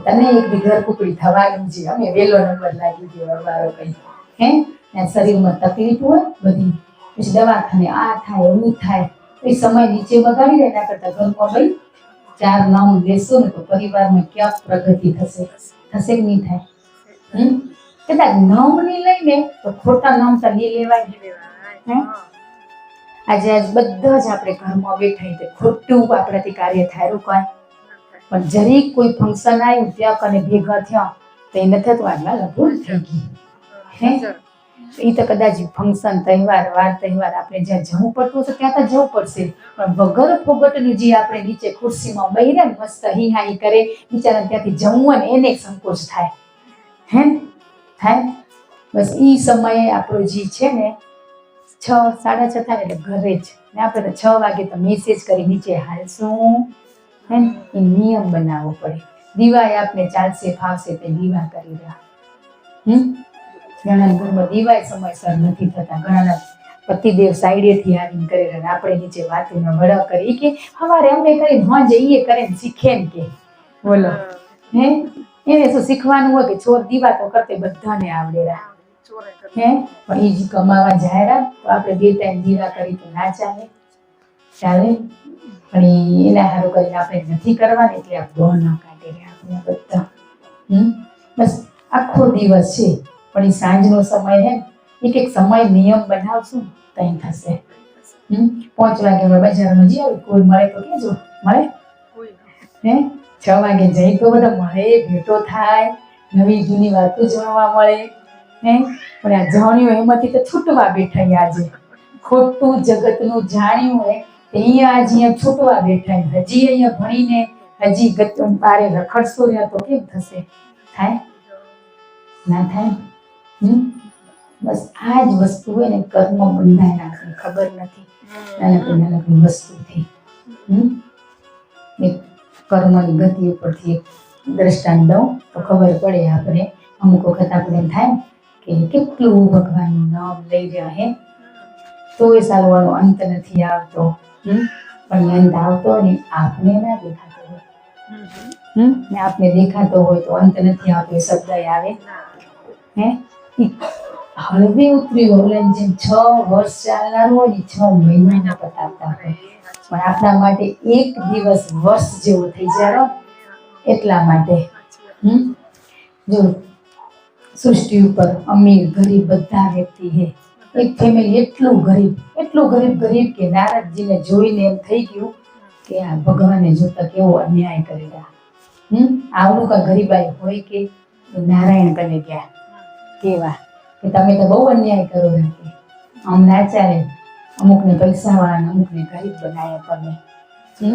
તને એક દી ઘર કુકડી થવાનું છે અમે વેલો નંબર લાગી ગયો વારો કઈ હે ને શરીરમાં તકલીફ હોય બધી પછી દવાખાને આ થાય એવું થાય એ સમય નીચે બગાડી દે એના કરતા ઘરમાં ભાઈ ચાર નામ લેશો ને તો પરિવારમાં ક્યાં પ્રગતિ થશે કે નહીં થાય કદાચ નામ નહીં લઈને તો ખોટા નામ તો નહીં લેવાય આજે બધા જ આપણે ઘરમાં બેઠા તે ખોટું આપણાથી કાર્ય થાય રોકાય પણ જરીક કોઈ ફંક્શન આવ્યું ત્યાં કને ભેગા થયા તો એ નથી તો આટલા ભૂલ થઈ ગઈ હે એ તો કદાચ ફંક્શન તહેવાર વાર તહેવાર આપણે જ્યાં જવું પડતું હશે ત્યાં તો જવું પડશે પણ વગર ફોગટનું જે આપણે નીચે ખુરશીમાં બેહીને મસ્ત હિહાઈ કરે બિચારા ત્યાંથી જવું ને એને સંકોચ થાય હે થાય બસ એ સમયે આપણો જે છે ને 6 સાડા 6 થાય એટલે ઘરે જ ને આપણે તો 6 વાગે તો મેસેજ કરી નીચે હાલશું હે એ નિયમ બનાવવો પડે દીવાય આપણે ચાલશે ફાવશે તે દીવા કરી રહ્યા ઘણા ઘરમાં દીવાય સમયસર નથી થતા ઘણા પતિદેવ સાઈડેથી આવીને કરે અને આપણે નીચે વાતોનો વડા કરી કે હવારે અમે કરી હોંજે ઈ કરે ને શીખે ને કે બોલો હે એને શું શીખવાનું હોય કે ચોર દીવા તો કરતે બધાને આવડેરા હે પણ એ જ કમાવા જાય તો આપણે 2 ટાઈમ દીવા કરી તો ના ચાલે પણ એના હારું કરીને આપણે નથી કરવાની એટલે આ ગો ન કાઢે આપણે બધા બસ આખો દિવસ છે પણ એ સાંજનો સમય હે એક સમય નિયમ બનાવશું તઈ થશે 5 વાગે અમે બજારમાં જઈએ કોઈ મળે તો કેજો મળે હે 6 વાગે જઈ તો બધા મળે ભેટો થાય નવી જૂની વાતો જાણવા મળે હે પણ આ જાણ્યું એમાંથી તો છૂટવા બેઠા આજે ખોટું જગતનું જાણ્યું હોય અહીંયા આજે અહીંયા છૂટવા બેઠા હજી અહીંયા ભણીને હજી બારે રખડશો રહ્યા તો કેમ થશે થાય ના થાય બસ આ જ વસ્તુ હોય ને કર્મ બંધાય રાખે ખબર નથી નાનકડી વસ્તુથી કર્મની ગતિ ઉપરથી દ્રષ્ટાંત દઉં તો ખબર પડે આપણે અમુક વખત આપણે એમ થાય કે કેટલું ભગવાનનું નામ લઈ રહ્યા હે તો એ સાલવાનો અંત નથી આવતો પણ અંત આવતો ને આપને ના દેખાતો હોય ને આપને દેખાતો હોય તો અંત નથી આવતો એ શબ્દ આવે હે હળવે ઉતરી ઓલન જેમ 6 વર્ષ ચાલનારું હોય ને 6 મહિનાના પતાવતા હોય પણ આપણા માટે એક દિવસ વર્ષ જેવો થઈ જાય એટલા માટે જો સૃષ્ટિ ઉપર અમીર ગરીબ બધા વ્યક્તિ હે એક ફેમિલી એટલું ગરીબ કે નારદજીને જોઈને એમ થઈ ગયું કે આ ભગવાને જોતા કેવો અન્યાય કરેલા આવડું કા ગરીબાઈ હોય કે નારાયણ કને ગયા કેવા કે તમે તો બહુ અન્યાય કરો કે આમ ના ચાલે અમુકને પૈસાવાળા અમુકને ગરીબ બનાવ્યા તમે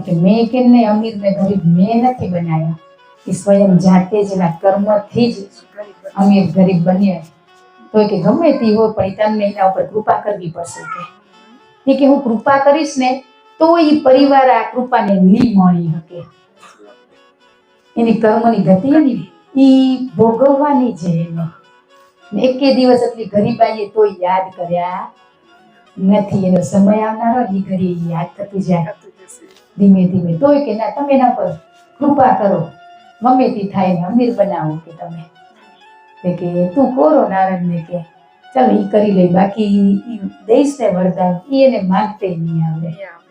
કે મેં કેમ ને અમીર ને ગરીબ મેં નથી બનાવ્યા એ સ્વયં જાતે જ એના કર્મથી જ અમીર ગરીબ બન્યા તો કે ગમે તે હોય પણ તમને એના ઉપર કૃપા કરવી પડશે કે હું કૃપા કરીશ ને તો એ પરિવાર આ કૃપાને નહીં મળી શકે એની કર્મની ગતિ એ ભોગવવાની છે એને એકે દિવસ એટલી ગરીબાઈએ તો યાદ કર્યા નથી એનો સમય આવનારો એ ઘડી યાદ થતું જાય ધીમે ધીમે તોય કે ના તમે એના પર કૃપા કરો ગમે તે થાય ને અમીર બનાવો કે તમે કે તું કોરો નારદને કે ચાલો ઈ કરી લઈ, બાકી ઈ દઈશ ને વરદાન ઈ એને માંગતે નહીં આવડે. નહીં આવે.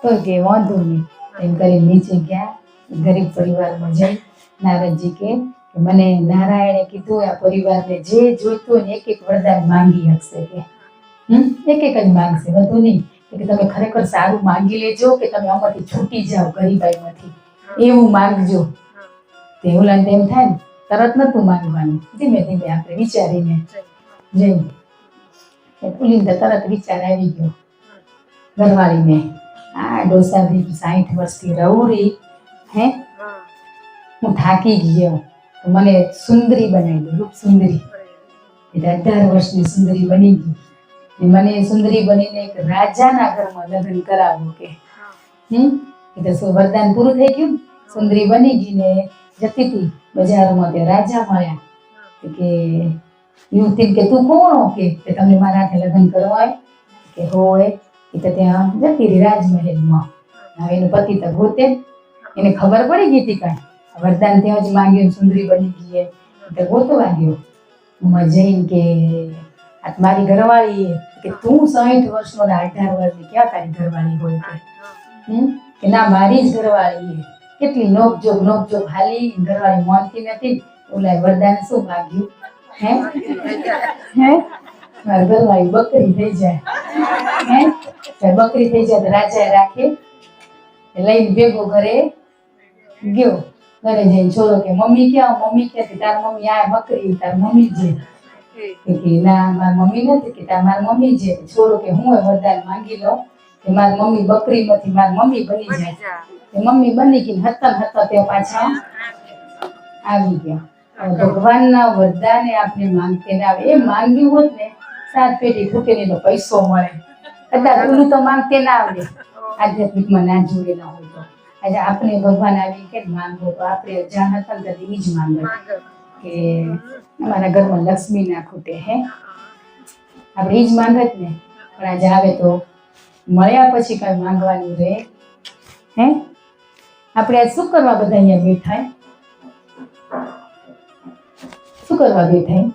તો કે વાંધો નહીં એમ કરી નીચે ગયા. ગરીબ પરિવારમાં જઈ નારદજી કે મને નારાયણે કીધું આ પરિવારને જે જોઈતું હોય ને એક એક વરદાન માંગી શકશે કે એક એક જ માંગશે, વધુ નહીં. કે તમે ખરેખર સારું માંગી લેજો કે તમે આમાંથી છૂટી જાઓ ગરીબાઈમાંથી, એવું માંગજો. તે ઓલાને એમ થાય ને તરત નતું માંગવાનું, ધીમે ધીમે આપણે વિચારીને જઈ. પુલિંદા તરત વિચાર આવી ગયો ઘરવાળીને, આ ડોસા બી 60 વર્ષથી રહુરી હે, હું થાકી ગયો, તો મને સુંદરી બનાવી દો, રૂપ સુંદરી. એટલે 18 વર્ષની સુંદરી બની ગઈ. મને સુંદરી બનીને એક રાજાના ઘરમાં લગ્ન કરાવવું કે એટલે શું વરદાન પૂરું થઈ ગયું. સુંદરી બની ગઈ ને જતી હતી બજારમાં, તે રાજા મળ્યા કે યુવતી કે તું કોણ કે તમને મારા હાથે લગ્ન કરવા આવે કે હોય. એ તો ત્યાં જતી રહી રાજમહેલમાં. હવે એનો પતિ તો ગોતે, એને ખબર પડી ગઈ હતી કાંઈ વરદાન ત્યાં જ માંગ્યું, સુંદરી બની ગઈ એટલે ગોતવા ગયો. જઈને કે આ મારી ઘરવાળી કે તું 60 વર્ષનો ને 18 વર્ષની ક્યાં તારી ઘરવાળી હોય કે ના મારી જ ઘરવાળી. કેટલી નોકજોક હાલી, ઘરવાળી માનતી નથી. ઓલા વરદાન શું માંગ્યું હે મારી ઘરવાળી બકરી થઈ જાય હે, બકરી થઈ જાય તો રાજાએ રાખે. લઈને ભેગો ઘરે ગયો. ઘરે જઈને છોડો કે મમ્મી ક્યાં? મમ્મી ક્યાંથી? તાર મમ્મી આ બકરી તાર મમ્મી છે કે ના મારી મમ્મી નથી કે તાર મારી મમ્મી છે. છોડો કે હું વરદાન માંગી લઉં કે મારી મમ્મી બકરી નથી, મારી મમ્મી બની જાય. મમ્મી બની ગઈ, હતા તે પાછા આવી ગયા. ભગવાનના વરદાને આપણે માંગતે ના આવે. એ માંગ્યું હોત ને 7 પેટી ફૂટેલીનો પૈસો મળે. કદાચ ઓલું તો માંગતે ના આવડે, આધ્યાત્મિકમાં ના જોડેલા હોય તો. આજે આપણે ભગવાન આવી કે માંગો તો આપણે જાણ હતા ને ઈ જ માંગે કે અમારા ઘરમાં લક્ષ્મી ના ખૂટે હે, આપણે ઈ જ માંગત ને. પણ આજે આવે તો મળ્યા પછી કઈ માંગવાનું રહે હે. આપણે આજ શું કરવા બધા અહીંયા બેઠા? શું કરવા બેઠા?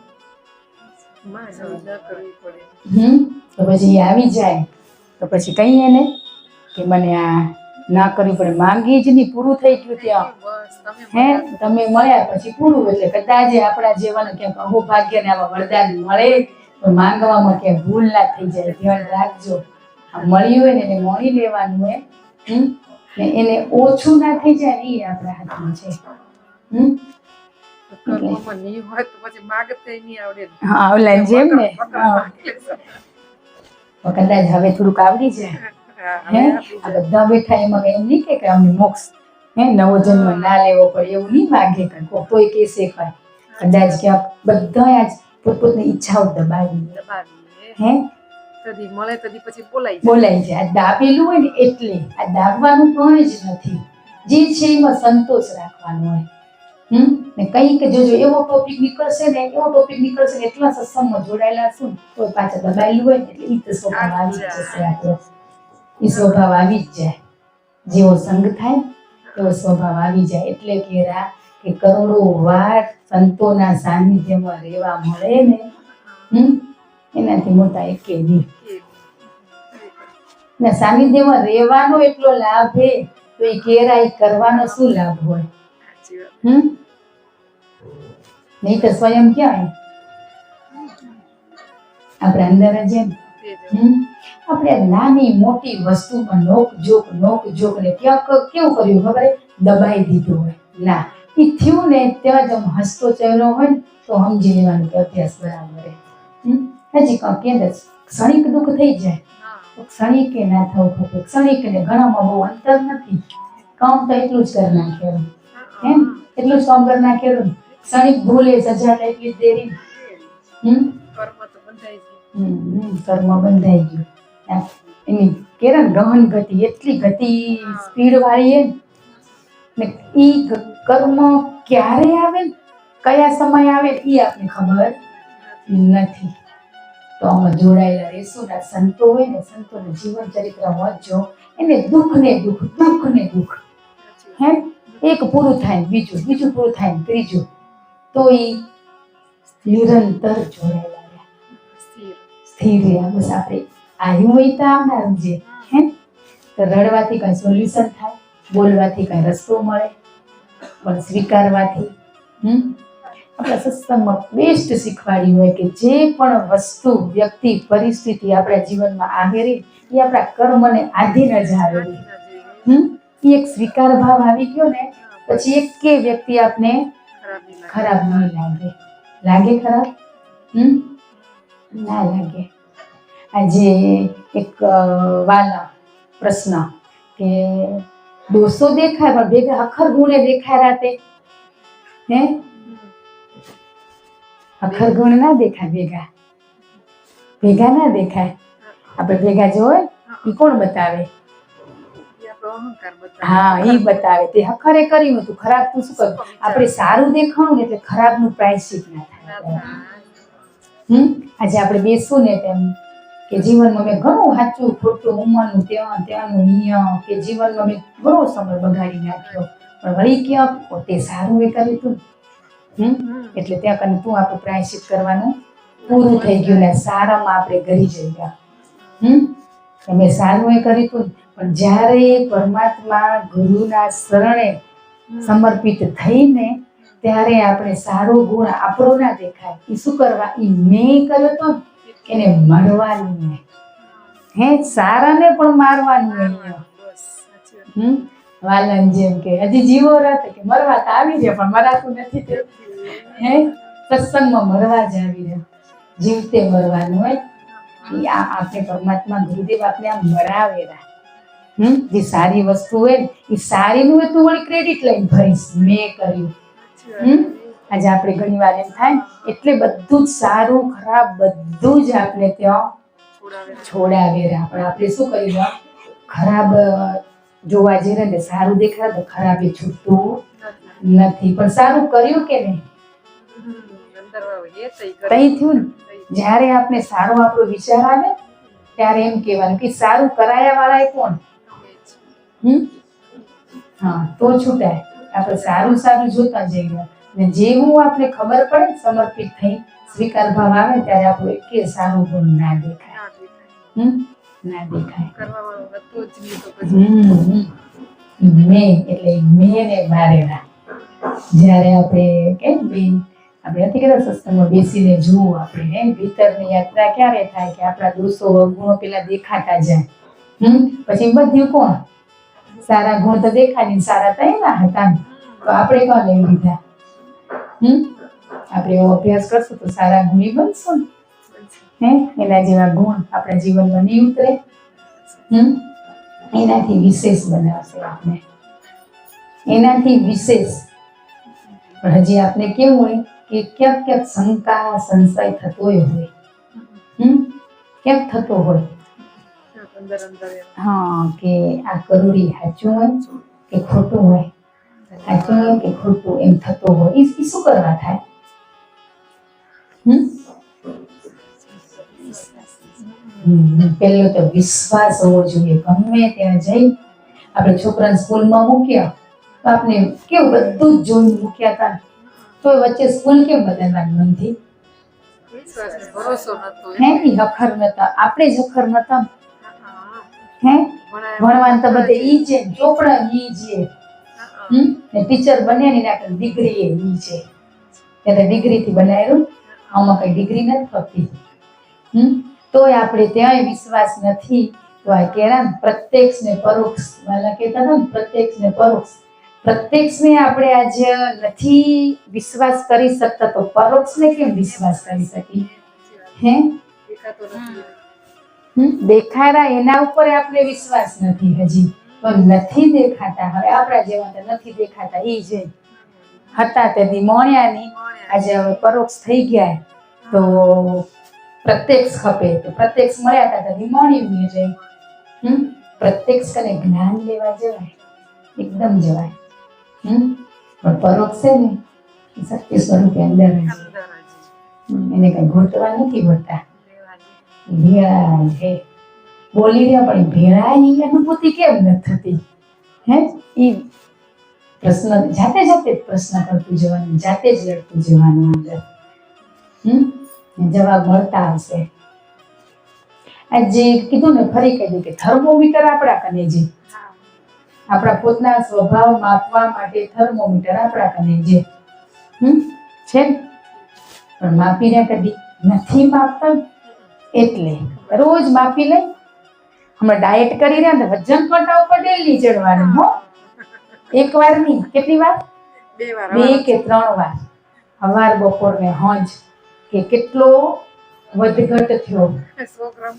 તો પછી આવી જાય તો પછી કહીએ ને કે મને આ ના કરવી પડે, માંગી જ નહીં, પૂરું થઈ ગયું ત્યાં હે. તમે મળ્યા પછી પૂરું. એટલે કદાચ આપણા જેવાને ક્યાંક અહોભાગ્ય ને આવા વરદાન મળે તો માંગવામાં ક્યાંક ભૂલ ના થઈ જાય. ધ્યાન રાખજો, મળ્યું હોય ને એને મળી લેવાનું હોય ને એને ઓછું ના થઈ જાય ને એ આપણા હાથમાં છે. હા ઓલા જેમ ને કદાચ હવે થોડુંક આવડી જાય હે. આ બધા બેઠા એમાં એમ નહીં કે અમને મોક્ષ હે નવો જન્મ ના લેવો પડે એવું નહીં માગે. કોઈ કેસે કદાચ ક્યાંક બધા આજ પોતપોતની ઈચ્છાઓ દબાવી હે મળે તો પછી બોલાય છે. આ દાબેલું હોય ને એટલે આ દાબવાનું કોઈ જ નથી. જે છે એમાં સંતોષ રાખવાનો હોય. ને કંઈક જોજો એવો ટોપિક નીકળશે ને એટલા સત્સંગમાં જોડાયેલા છું તો પાછા દબાયેલું હોય ને એટલે ઈ તો સ્વભાવ આવી જ જશે. આપણો ઈ સ્વભાવ આવી જ જાય. જેવો સંગ થાય એવો સ્વભાવ આવી જાય. એટલે કે કરોડો વાર સંતોના સાનિધ્યમાં રહેવા મળે ને એનાથી મોટા એકે નહીં. ને સાનિધ્યમાં રહેવાનો એટલો લાભ હે તો એ કેરાઈ કરવાનો શું લાભ હોય? નહીં તો સ્વયં ક્યાં આપણે અંદર જ આપણે નાની મોટી વસ્તુમાં નોક ને ક્યાંક કેવું કર્યું ખબર? દબાઈ દીધું હોય. ના એ થયું ને ત્યાં જ હસતો ચહેરો હોય ને તો સમજી લેવાનું કે અભ્યાસ બરાબર. હજી ક્યાં ક્ષણિક દુઃખ થઈ જાય, ક્ષણિકે ના થવું ખબર. ક્ષણિક ને ઘણામાં બહુ અંતર નથી. કામ તો એટલું જ કરી નાખેલું એમ, એટલું જ કામ કરી નાખેલું. ક્ષણિક ભૂલે સજા એટલી જ દેરી. કર્મ બંધાઈ ગયું. એની કેરન ગહન ગતિ, એટલી ગતિ સ્પીડ વાળી ને ઈ કર્મ ક્યારે આવે કયા સમય આવે ઈ આપને ખબર નથી. તો આમાં જોડાયેલા રહેશું ને સંતો હોય ને, સંતોનું જીવન ચરિત્ર વાંચજો. એને દુઃખ ને દુઃખ હે. એક પૂરું થાય બીજું પૂરું થાય ત્રીજું, તો ઈ નિરંતર જોડાયેલા રહ્યા. સ્થિર રહ્યા. બસ આપણે આવ્યું હોય તો આવનારું છે. હે તો રડવાથી કઈ સોલ્યુશન થાય, બોલવાથી કઈ રસ્તો મળે, પણ સ્વીકારવાથી આપણા સત્સંગમાં બેસ્ટ શીખવાડ્યું હોય કે જે પણ વસ્તુ, વ્યક્તિ, પરિસ્થિતિ આપણા જીવનમાં આવેલી એ આપણા કર્મને આધીન જ આવેલી. એ એક સ્વીકાર ભાવ આવી ગયો ને પછી એક કે વ્યક્તિ આપને ખરાબ નહીં લાગે. લાગે ખરાબ? ના લાગે. આજે એક વાલા પ્રશ્ન કે દોષો દેખાય પણ ભેગા અખર ગુણે દેખાય રાતે. હે અખર ગુણ ના દેખાય, ભેગા ભેગા ના દેખાય. આપણે ભેગા જો હોય એ કોણ બતાવે? હા, એ બતાવે. તે અખરે કર્યું હતું ખરાબ, તું શું કર્યું? આપણે સારું દેખાણું ને એટલે ખરાબ નું પ્રાયશ્ચિત ના થાય. આજે આપણે બેસવું ને તેમ કે જીવનમાં મેં ઘણું સાચું ખોટું ઉંમરનું ત્યાંનું નિયમ કે જીવનમાં મેં ઘણો સમય બગાડી નાખ્યો, પણ વળી ક્યાં પોતે સારું એ કર્યું હતું. એટલે ત્યાં કને તું આપણું પ્રાયશ્ચિત કરવાનું પૂરું થઈ ગયું ને સારામાં આપણે ઘરી જઈ ગયા. મેં સારું એ કર્યું હતું, પણ જ્યારે પરમાત્મા ગુરુના શરણે સમર્પિત થઈને ત્યારે આપણે સારો ગુણ આપણો ના દેખાય. એ શું કરવા? એ મેં કર્યો તો એને મળવાનું. હે સારાને પણ મારવાનું. વાલન જેમ કે હજી જીવો રહે કે મરવા તો આવી જાય પણ મરાતું નથી. હે સત્સંગમાં મરવા જ આવી રહ્યા, જીવતે મરવાનું હોય. આપણે પરમાત્મા ગુરુદેવ આપણે આમ મરાવેલા. જે સારી વસ્તુ હોય ને એ સારી નું તું વળી ક્રેડિટ લઈને ભરીશ, મેં કર્યું. આજે આપણે ઘણી વાર એમ થાય એટલે બધું જ સારું ખરાબ બધું જ આપણે ત્યાં છોડાવેલા. પણ આપણે શું કર્યું? ખરાબ જોવા જઈએ ને સારું દેખાય તો ખરાબ એ છૂટતું નથી. પણ સારું કર્યું કે નહીં? તઈ થયું ને. જ્યારે આપણે સારો આપણો વિચાર આવે ત્યારે એમ કહેવાનું કે સારું કરાયા વાળા એ કોણ? હા, તો છૂટાય. આપણે સારું સારું જોતા જઈએ ને જેવું આપણે ખબર પડે સમર્પિત થઈ સ્વીકાર ભાવ આવે ત્યારે આપણું એક સારું ગુણ ના દેખાય. ના દેખાય. મેં એટલે મેં ને મારેલા. જ્યારે આપણે કેમ બેન આપણે નથી કહેતા સત્સંગમાં બેસીને જોવું આપણે ભીતરની યાત્રા ક્યારે થાય કે આપણા દોષો અવગુણો પેલા દેખાતા જાય. પછી બધું કોણ? સારા ગુણ તો દેખાય નહીં, સારા તો એના હતા તો આપણે કોણ લઈ લીધા? આપણે એવો અભ્યાસ કરશું તો સારા ગુણી બનશું ને. એના જેવા ગુણ આપણા જીવનમાં નહીં ઉતરે. એનાથી વિશેષ બનાવશે આપણે, એનાથી વિશેષ. પણ હજી આપણે કેવું હોય કે ક્યાંક ક્યાંક શંકા સંશય થતો હોય, ક્યાંક થતો હોય. હા, કે આ કરોડી સાચું હોય કે ખોટું હોય, સાચું હોય કે ખોટું એમ થતો હોય. એ શું કરવા થાય? પેલો તો વિશ્વાસ હોવો જોઈએ. ગમે ત્યાં જઈ આપણે છોકરાને સ્કૂલમાં મૂક્યા તો આપણે કેવું બધું જ જોઈને મૂક્યા હતા, તો વચ્ચે સ્કૂલ કેમ બદલવાની નથી? હે હખર નતા, આપણે જ હખર નતા. હે ભણવાનું તો બધે ઈ છે, ચોપડા ઈ છે, ટીચર બને ને એના ડિગ્રી એ ઈ છે. ત્યારે ડિગ્રી થી બનાવેલું, આમાં કઈ ડિગ્રી નથી થતી. તોય આપણે ત્યાંય વિશ્વાસ નથી. તો આ કેરા પ્રત્યક્ષ ને પરોક્ષ વાલા કહેતા હતા ને, પ્રત્યક્ષ ને પરોક્ષ. પ્રત્યક્ષ ને આપણે આજે નથી વિશ્વાસ કરી શકતા તો પરોક્ષ ને કેમ વિશ્વાસ કરી શકી? હે દેખાડા એના ઉપર આપણે વિશ્વાસ નથી હજી, તો નથી દેખાતા. હવે આપણા જેવા તો નથી દેખાતા ઈ છે હતા તેથી મોણ્યા ની, આજે હવે પરોક્ષ થઈ ગયા તો પ્રત્યક્ષ ખપે. તો પ્રત્યક્ષ મળ્યા હતા તેથી મોણ્યું નહીં જાય. પ્રત્યક્ષ કને જ્ઞાન લેવા જવાય, એકદમ જવાય. પણ પરોક્ષ છે ને સત્ય સ્વરૂપે અંદર એને કઈ ગોતવા નથી પડતા. ભેળા છે બોલી રહ્યા પણ ભેળાની અનુભૂતિ કેમ નથી થતી? હે ઈ પ્રશ્ન જાતે જાતે પ્રશ્ન કરતું જવાનું, જાતે જ લડતું જવાનું અંદર. જવાબ મળતા હશે. આ જે કીધું ને ફરી કહી દઉં કે થર્મોમીટર આપણા કને છે. આપણા પોતાના સ્વભાવ માપવા માટે થર્મોમીટર આપણા કને છે. છે ને? પણ માપીને કદી નથી માપતા એટલે રોજ માપી લઈ. હમણાં ડાયટ કરી રહ્યા ને વજન કાંટા ઉપર ડેલી ચડવાનું હો. એક વાર નહીં, કેટલી વાર? 2 કે 3 વાર. સવાર બપોર ને સાંજ કે કેટલો વધઘટ થયો 100 ગ્રામ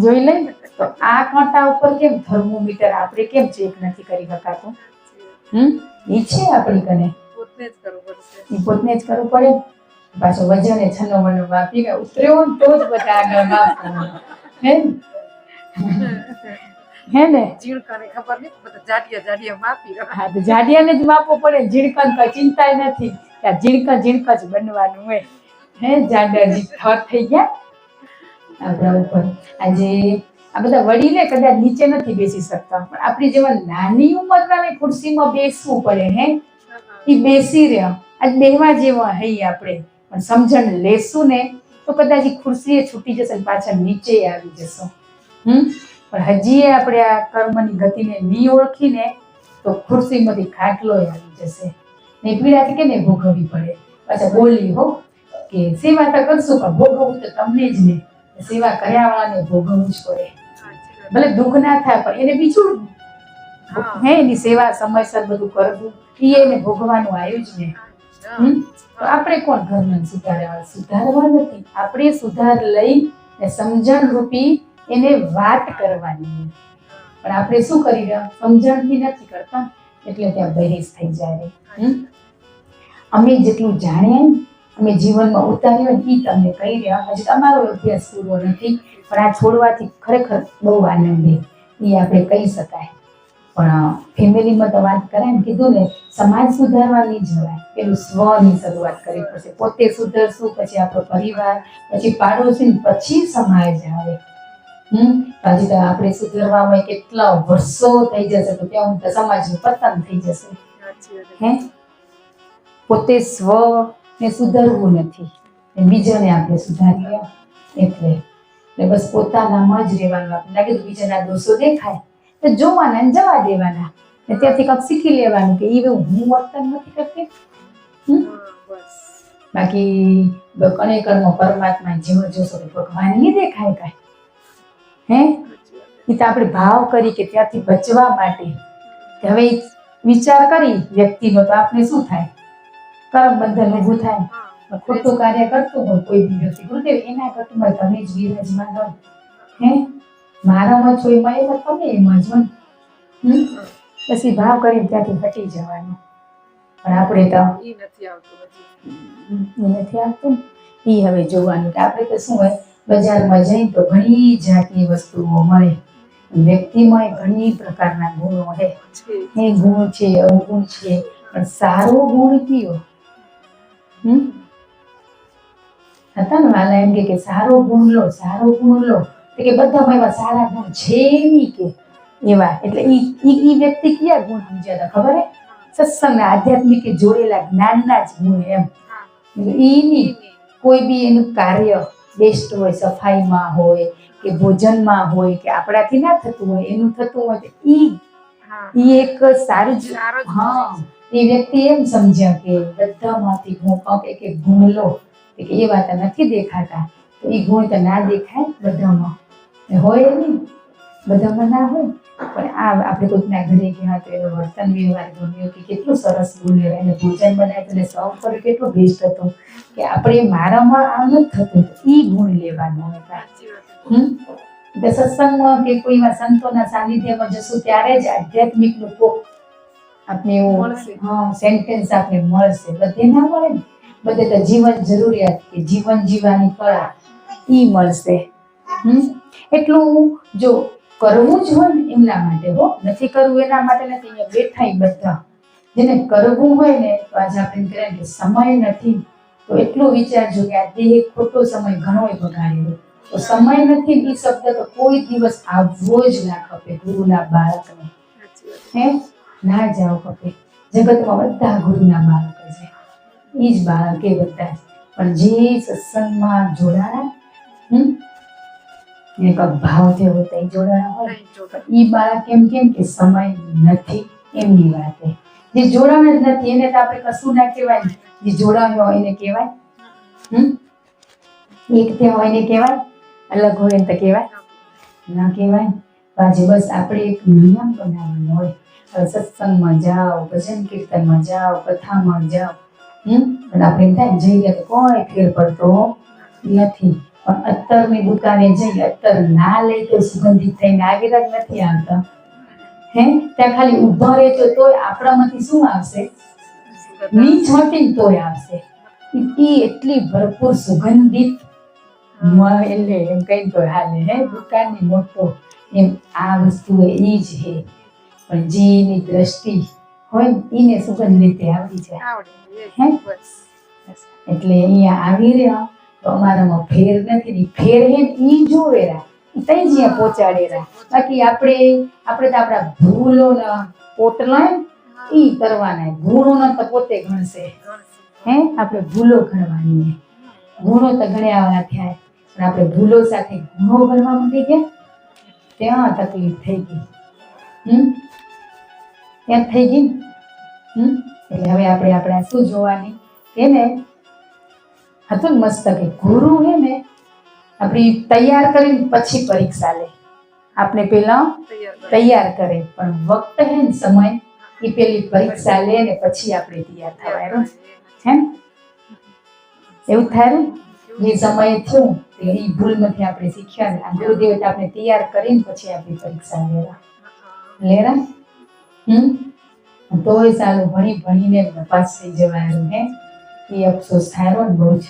જોઈ લઈ. તો આ કાંટા ઉપર કેમ થર્મોમીટર આપણે કેમ ચેક નથી કરી શકાતું? એ છે આપણી કને, એ પોતને જ કરવું પડે. પાછો વજન એ છન્નો મનો માપીને ઉતર્યો ને તો જ બધા આગળ માપવાનું. હે ને? જીણકાને ખબર નહીં, બધા જાડિયા માપી રહ્યા. હા, તો જાડિયાને જ માપવું પડે. જીણકન કઈ ચિંતા નથી. ત્યાં જીણકા જ બનવાનું હોય. હે જાડાજી થર થઈ ગયા આપણા ઉપર. આજે આ બધા વડીલે કદાચ નીચે નથી બેસી શકતા, પણ આપણી જેવા નાની ઉંમરના ખુરશીમાં બેસવું પડે. હે એ બેસી રહ્યા. આજ બેહવા જેવા હઈ આપણે, પણ સમજણ લેશું ને તો કદાચ એ ખુરશી છૂટી જશે, પાછળ નીચે આવી જશો. પણ હજી આપણે આ કર્મની ગતિને નહીં ઓળખીને તો ખુરશીમાંથી ખાટલો આવી જશે ને પીડા કે ને ભોગવવી પડે. પાછા બોલી હો કે સેવા તો કરશું પણ ભોગવવું તો તમને જ ને. સેવા કર્યા વાળાને ભોગવવું જ પડે. ભલે દુઃખ ના થાય પણ એને બીજું હે એની સેવા સમયસર બધું કરવું એ એને ભોગવાનું આવ્યું જ ને. તો આપણે કોણ ઘરને સુધારવા નથી. આપણે સુધાર લઈ ને સમજણ રૂપી એને વાત કરવાની. પણ આપણે શું કરી રહ્યા? સમજણથી નથી કરતા, એટલે ત્યાં બહેસ થઈ જાય. અમે જેટલું જાણ્યા અમે જીવનમાં ઉતાર્યો એ તમને કહી રહ્યા. હજી તમારો અભ્યાસ પૂરો નથી, પણ આ છોડવાથી ખરેખર બહુ આનંદ એ આપણે કહી શકાય. પણ ફેમિલીમાં તો વાત કરે ને, કીધું ને સમાજ સુધારવા નહીં જવાય, પેલું સ્વની શરૂઆત કરવી પડશે. પોતે સુધરશું, પછી આપણો પરિવાર, પછી પાડોશી, પછી સમાજ આવે. પછી તો આપણે સુધરવામાં કેટલા વર્ષો થઈ જશે, તો ત્યાં તો સમાજનું પતન થઈ જશે. હે પોતે સ્વ ને સુધરવું નથી, બીજાને આપણે સુધારીએ. એટલે બસ પોતાનામાં જ રહેવાનું. આપણે લાગે તો બીજાના દોષો દેખાય તો જોવાના ને જવા દેવાના, ત્યાંથી કંઈક શીખી લેવાનું કે એ હું વર્તન નથી કરતી. બાકી કણે કર્મ પરમાત્મા જીવ જોશો તો ભગવાન નહીં દેખાય કાંઈ. હે એ તો આપણે ભાવ કરી કે ત્યાંથી બચવા માટે હવે વિચાર કરી વ્યક્તિનો તો આપણે શું થાય? કર્મ બંધન ઊભું થાય. ખોટું કાર્ય કરતું હોય કોઈ બી વ્યક્તિ, ગુરુદેવ એના ઘટમાં તમે જ વિરાજમાન રહો. હે મારામાં છો એમાં એમાં તમે એમાં જ હોય. પછી ભાવ કરીને ત્યાંથી હટી જવાનું. પણ આપણે તો એ નથી આવતું. એ હવે જોવાનું કે આપણે તો શું હોય, બજારમાં જઈએ તો ઘણી જાતની વસ્તુઓ મળે. વ્યક્તિમાં ઘણી પ્રકારના ગુણો છે. એ ગુણ છે, અવગુણ છે, પણ સારો ગુણ કયો? હતા ને વાલા એમ કે સારો ગુણ લો, સારો ગુણ લો. કે બધામાં એવા સારા ગુણ છે નહીં કે એવા. એટલે ઈ વ્યક્તિ કયા ગુણ સમજ્યા હતા ખબર? સત્સંગ આધ્યાત્મિક જોડેલા જ્ઞાનના જ ગુણ એમ. ઈ નહીં કોઈ બી એનું કાર્ય બેસ્ટ હોય, સફાઈમાં હોય કે ભોજનમાં હોય કે આપણાથી ના થતું હોય એનું થતું હોય તો ઈ એક સારું જ. હા એ વ્યક્તિ એમ સમજ્યા કે બધામાંથી હું કહું કે ગુણ લો, કે એ વાત નથી દેખાતા તો એ ગુણ તો ના દેખાય બધામાં. હોય નહીં, બધામાં ના હોય. પણ આ આપણે કોઈકના ઘરે ગયા તો એનો વર્તન વ્યવહાર ગમ્યો કે કેટલું સરસ બોલે, એને ભોજન બનાવ્યું અને સર્વ કર્યું કેટલું બેસ્ટ હતું, કે આપણે મારામાં આ નથી થતું, એ ગુણ લેવાનો હોય. એટલે સત્સંગમાં કે કોઈ એવા સંતોના સાનિધ્યમાં જશું ત્યારે જ આધ્યાત્મિકનું કોક આપણે એવું સેન્ટેન્સ આપણે મળશે. બધે ના મળે ને, બધે તો જીવન જરૂરિયાત કે જીવન જીવવાની કળા એ મળશે. એટલું જો કરવું જ હોય ને એમના માટે હો, નથી કરવું એના માટે નથી. અહીંયા બેઠા બધા જેને કરવું હોય ને તો આજે આપણે કહીએ કે સમય નથી તો એટલું વિચારજો કે આ દેહ ખોટો સમય ઘણો બગાડ્યો. તો સમય નથી એ શબ્દ તો કોઈ દિવસ આવવો જ ના ખપે ગુરુના બાળકને. હે ના જાવ ખપે. જગતમાં બધા ગુરુના બાળક છે, એ જ બાળક એ બધા. પણ જે સત્સંગમાં જોડાણા એને કંઈક ભાવ થયો તો એ જોડાણા હોય. નહીં જોડે. ઈ બાળક કેમ કે સમય નથી એમની વાત છે. જે જોડાણ જ નથી એને તો આપણે કશું ના કહેવાય. જે જોડાણ હોય એને કહેવાય. એક તે હોય એને કહેવાય, અલગ હોય એને તો કહેવાય ના કહેવાય. આજે બસ આપણે એક નિયમ બનાવવાનો હોય. હવે સત્સંગમાં જાઓ, ભજન કીર્તનમાં જાઓ, કથામાં જાઓ, અને આપણે એમ થાય જઈએ તો કોઈ ફેર પડતો નથી. પણ અત્તરની દુકાને જઈ અત્તર ના લઈ તો સુગંધિત થઈને આવી જ નથી આવતા. ત્યાં ખાલી ઊભા રહેજો તોય આપણામાંથી શું આવશે? નીચ મટી તોય આવશે. ઈ એટલી ભરપૂર સુગંધિત એટલે એમ કઈ તો હાલે દુકાનની મોટો એમ આ વસ્તુ ઈ જ છે. પણ જેની દ્રષ્ટિ હોય એને સુગંધ રીતે આવડી જાય. આવડે. બસ. એટલે અહીંયા આવી રહ્યા તો અમારામાં ફેર નથી. ની ફેર હે ઈ જોવેરા તઈ જ્યાં પહોંચાડેરા. બાકી આપણે તો આપણા ભૂલોના પોટલા ઈ કરવાના, ગુણોના તો પોતે ગણશે. આપણે ભૂલો ગણવાની, ગુણો તો ગણ્યા વાળા થયા પણ આપણે ભૂલો સાથે ગુણો ગણવા માંડી ગયા ત્યાં તકલીફ થઈ ગઈ. ત્યાં થઈ ગઈ. એટલે હવે આપણે આપણા શું જોવાની એને હતું ને મસ્ત કે ગુરુ હે ને આપણી તૈયાર કરીને પછી પરીક્ષા લે. આપણે પેલા તૈયાર કરે પણ વક્ત હે ને સમય એ પેલી પરીક્ષા લે ને પછી આપણે તૈયાર થવાય. એવું થાય ને જે સમયે થયું એ ભૂલમાંથી આપણે શીખ્યા ને આ ગુરુદેવ આપણે તૈયાર કરીને પછી આપણી પરીક્ષા લેરા. તોય સારું ભણીને નપાસ થઈ જવાનું એ અફસોસ થાય ને બહુ જ.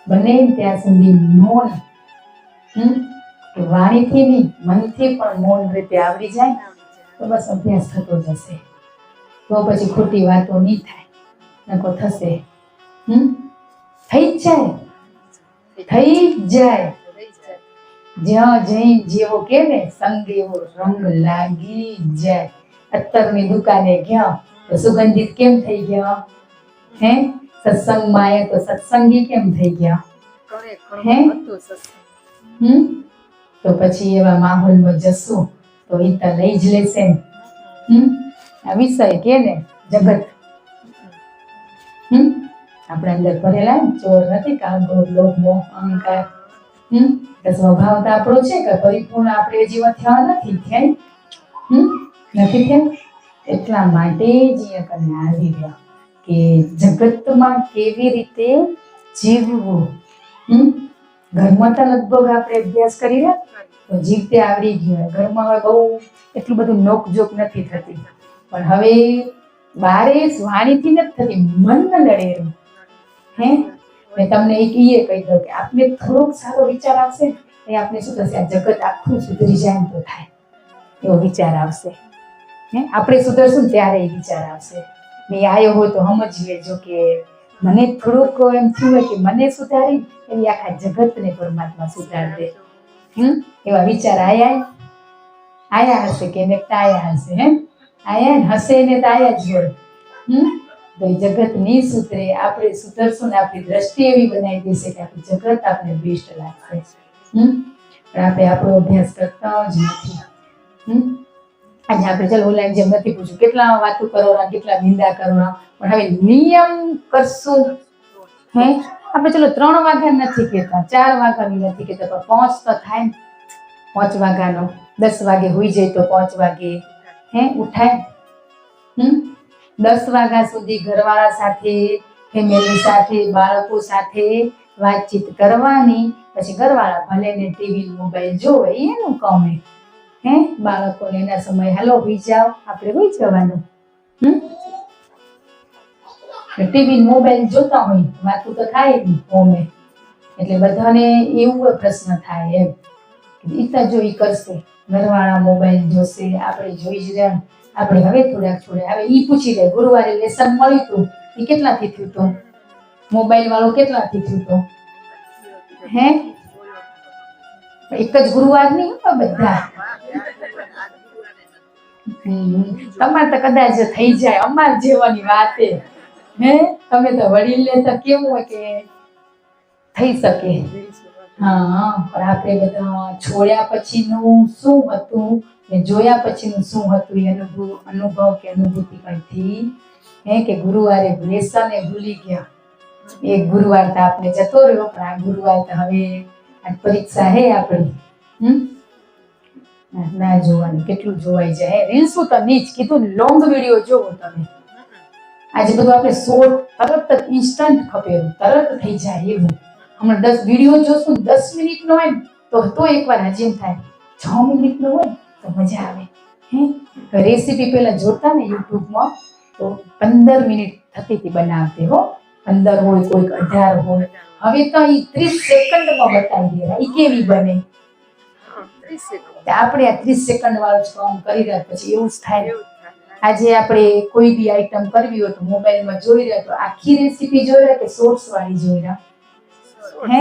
બને ત્યાં સુધી મૌન વાણીથી નહીં મનથી પણ મૌન રીતે આવડી જાય તો બસ અભ્યાસ થતો જશે. તો પછી ખોટી વાતો નહીં થાય, નકો થશે. થઈ જ જાય. જ્યાં જઈ જેવો કે ને સંગ એવો રંગ લાગી જાય. અત્તરની દુકાને ગયા તો સુગંધિત કેમ થઈ ગયા? સત્સંગમાં આવ્યા તો સત્સંગી કેમ થઈ ગયા? તો પછી એવા માહોલમાં જશું તો એ તો લઈ જ લેશે. આ વિષય કે ને જગત આપણા અંદર ભરેલા ચોર નથી કાગો લોભ મોહ અહંકાર. સ્વભાવ તો આપણો છે કે પરિપૂર્ણ આપણે જીવન થયા નથી થયા. એટલા માટે જ અહીંયા આવી રહ્યા કે જગતમાં કેવી રીતે જીવવું. ઘરમાં તો લગભગ આપણે અભ્યાસ કરી રહ્યા તો જીવતે આવડી ગયું. ઘરમાં હવે બહુ એટલું બધું નોકઝોક નથી થતી પણ હવે બારે વાણીથી નથી થતી, મન લડેરું. મેં તમને એક કહી દઉં કે આપને થોડોક સારો વિચાર આવશે એ આપણે શું થશે? આ જગત આખું સુધરી જાય તો થાય એવો વિચાર આવશે. આપણે સુધરશું ત્યારે એ વિચાર આવશે. મેં આવ્યો હોય તો સમજી લેજો કે મને થોડુંક એમ થયું હોય કે મને સુધારી એવી આખા જગતને પરમાત્મા સુધારી દે. એવા વિચાર આયા હશે કે ને આયા હશે. આયા ને હશે ને તો આયા જ હોય. તો એ જગત નહીં સુધરે, આપણે સુધરશું ને આપણી દ્રષ્ટિ એવી બનાવી દેશે કે આપણું જગત આપણે બેસ્ટ લાગશે. પણ આપણે આપણો અભ્યાસ કરતા જ નથી. આજે આપણે ચાલો ઓનલાઈન જેમ નથી પૂછ્યું કેટલા વાતો કરો કેટલા નિંદા કરો પણ હવે નિયમ કરશું. આપણે ચલો 3 વાગ્યા નથી કહેતા, 4 વાગ્યાની નથી કહેતા પણ 5 તો થાય ને. 5 વાગ્યાનો 10 વાગે હોઈ જાય તો 5 વાગે ઉઠાય. 10 વાગ્યા સુધી ઘરવાળા સાથે, ફેમિલી સાથે, બાળકો સાથે વાતચીત કરવાની. પછી ઘરવાળા ભલે ને ટીવી મોબાઈલ જોવે એનું કામ. બાળકોને એના સમય હાલો હોઈ જાઓ, આપણે હોઈ જવાનું. ટીવી મોબાઈલ જોતા હોય વાતું તો થાય નહીં હોમે. એટલે બધાને એવું પ્રશ્ન થાય એમ ઈતા જો ઈ કરશે, ઘરવાળા મોબાઈલ જોશે, આપણે જોઈ જ રહ્યા. આપણે હવે થોડાક છોડે હવે ઈ પૂછી લે ગુરુવારે લેસન મળ્યું હતું એ કેટલાથી થયું હતું? મોબાઈલ વાળો કેટલાથી થયું હતું? એક જ ગુરુવાર નહીં બધા. તમારે તો કદાચ થઈ જાય, અમાર જેવાની વાત તમે તો વડીલ ને તો કેવું હોય કે થઈ શકે. હા પણ આપણે બધા છોડ્યા પછીનું શું હતું ને જોયા પછીનું શું હતું એ અનુભવ કે અનુભૂતિ કંઈથી હે કે ગુરુવારે લેસન એ ભૂલી ગયા. એક ગુરુવાર તો આપણે જતો રહ્યો પણ આ ગુરુવાર તો હવે આ પરીક્ષા હે આપણી. ના જોવાનું કેટલું જોવાઈ જાય. રીલ્સું તો નીચ કીધું ને લોંગ વિડીયો જોવો તમે. આજે બધું આપણે શોર્ટ તરત જ ઇન્સ્ટન્ટ ખપે તરત થઈ જાય એવું. હમણાં 10 વિડીયો જોશું 10 મિનિટનો હોય ને તો એકવાર હજી એમ થાય 6 મિનિટનો હોય તો મજા આવે. હે રેસીપી પેલા જોતા ને યુટ્યુબમાં તો 15 મિનિટ થતી હતી બનાવતી હો. 15 હોય કોઈક 18 હોય. હવે તો એ 30 સેકન્ડમાં બતાવી દે. એ કેવી બને? 30 સેકન્ડ. આપણે આ 30 સેકન્ડ વાળું જ કામ કરી રહ્યા પછી એવું જ થાય. આજે આપણે કોઈ બી આઈટમ કરવી હોય તો મોબાઈલમાં જોઈ રહ્યા તો આખી રેસીપી જોઈ રહ્યા કે શોર્ટ્સ વાળી જોઈ રહ્યા? હે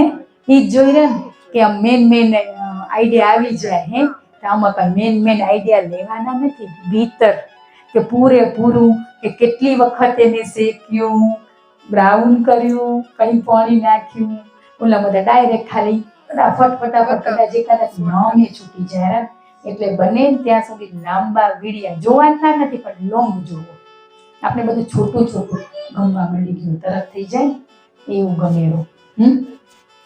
ઈ જોઈ રહ્યા કે મેન આઈડિયા આવી જાય. હે તો આમાં કઈ મેન આઈડિયા લેવાના નથી. ભીતર કે પૂરેપૂરું કે કેટલી વખત એને શેક્યું, બ્રાઉન કર્યું, કઈ પાણી નાખ્યું, ઓલા બધા ડાયરેક્ટ ખાલી ફટાફટ કદાચ એકાદા નામે છૂટી જાય. એટલે બને ત્યાં સુધી લાંબા વિડિયા જોવાના નથી પણ લોંગ જોવો. આપણે બધું છોટું ગમવા મળી ગયું તરત થઈ જાય એવું ગમેરું.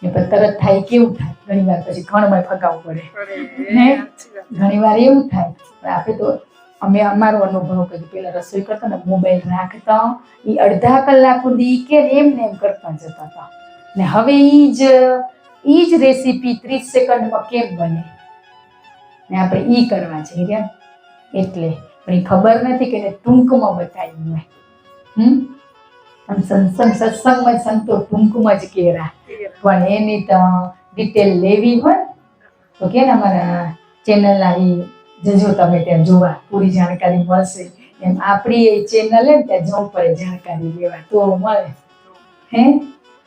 એ પણ તરત થાય કેવું થાય? ઘણી વાર પછી ઘણમાં ફગાવવું પડે. ઘણી વાર એવું થાય પણ આપણે તો અમે અમારો અનુભવ કર્યો પેલા રસોઈ કરતા ને મોબાઈલ રાખતા એ અડધા કલાક સુધી કે એમ કરતા જતા હતા ને હવે ઈ જ રેસીપી 30 સેકન્ડમાં કેમ બને ને આપણે ઈ કરવા જઈ રહ્યા એટલે પણ એ ખબર નથી કે એને ટૂંકમાં બતાવ્યું હોય. સત્સંગમાં સંતો ટૂંકમાં જ કહેરા પણ એની તો ડિટેલ લેવી હોય તો કે અમારા ચેનલ આવી જજો તમે ત્યાં જોવા પૂરી જાણકારી મળશે. એમ આપણી ચેનલ ને ત્યાં જવું પડે જાણકારી લેવા તો મળે. હે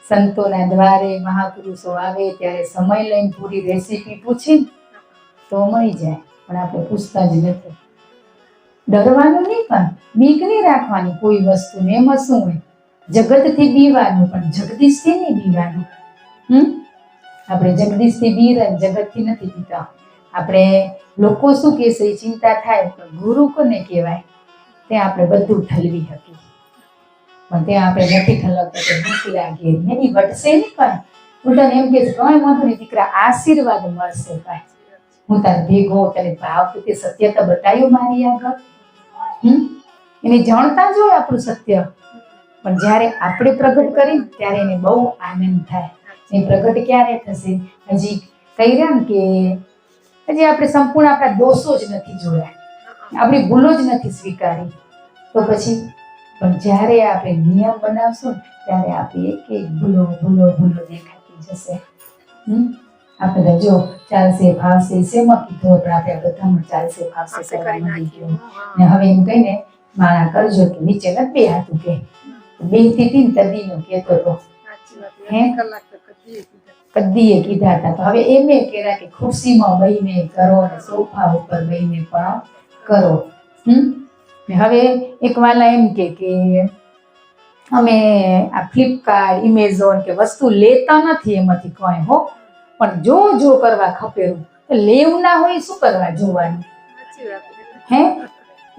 સંતોના દ્વારે મહાપુરુષો આવે ત્યારે સમય લઈને પૂરી રેસીપી પૂછી તો મળી જાય પણ આપણે પૂછતા જ નથી. ડરવાનું નહીં પણ બીક નહીં રાખવાની કોઈ વસ્તુને. એમાં શું હોય જગતથી બીવાનું પણ જગદીશથી નહીં બીવાનું. આપણે જગદીશથી બીરે જગતથી નથી બીતા. આપણે લોકો શું કહેશે ચિંતા થાય પણ ગુરુ કોને કહેવાય ત્યાં આપણે બધું ઠલવી શકીએ પણ ત્યાં આપણે નથી ઠલવતા તો બીક લાગે એની વટશે નહીં કાંઈ. ઉલટા એમ કે કાંઈ વાંધો નહીં દીકરા આશીર્વાદ મળશે કાંઈ. હું તાર ભેગો તને ભાવ તે સત્ય તો બતાવ્યું મારી આગળ. એને જાણતા જ હોય આપણું સત્ય પણ જ્યારે આપણે પ્રગટ કરી ત્યારે એને બહુ આનંદ થાય. એ પ્રગટ ક્યારે થશે? હજી કહી રહ્યા ને કે હજી આપણે સંપૂર્ણ આપણા દોષો જ નથી જોયા, આપણી ભૂલો જ નથી સ્વીકારી તો પછી પણ જ્યારે આપણે નિયમ બનાવશું ત્યારે આપણી એક ભૂલો દેખાતી જશે. આપણે જો ચાલશે ફાવશે શેમાં કીધું પણ આપણે બધામાં ચાલશે ફાવશે ને હવે એમ કહીને માણા કરજો કે નીચે નથી બે હાથું કે બેથી તીન તદીનો કહેતો હતો. કદીએ કીધા હતા તો હવે એમ કહેતા કે ખુરશીમાં બેહીને કરો અને સોફા ઉપર બેહીને પણ કરો. હવે એક વાલા એમ કે અમે આ ફ્લિપકાર્ટ એમેઝોન કે વસ્તુ લેતા નથી એમાંથી કઈ હો પણ જો કરવા ખપેરું લેવું ના હોય શું કરવા જોવાનું? હે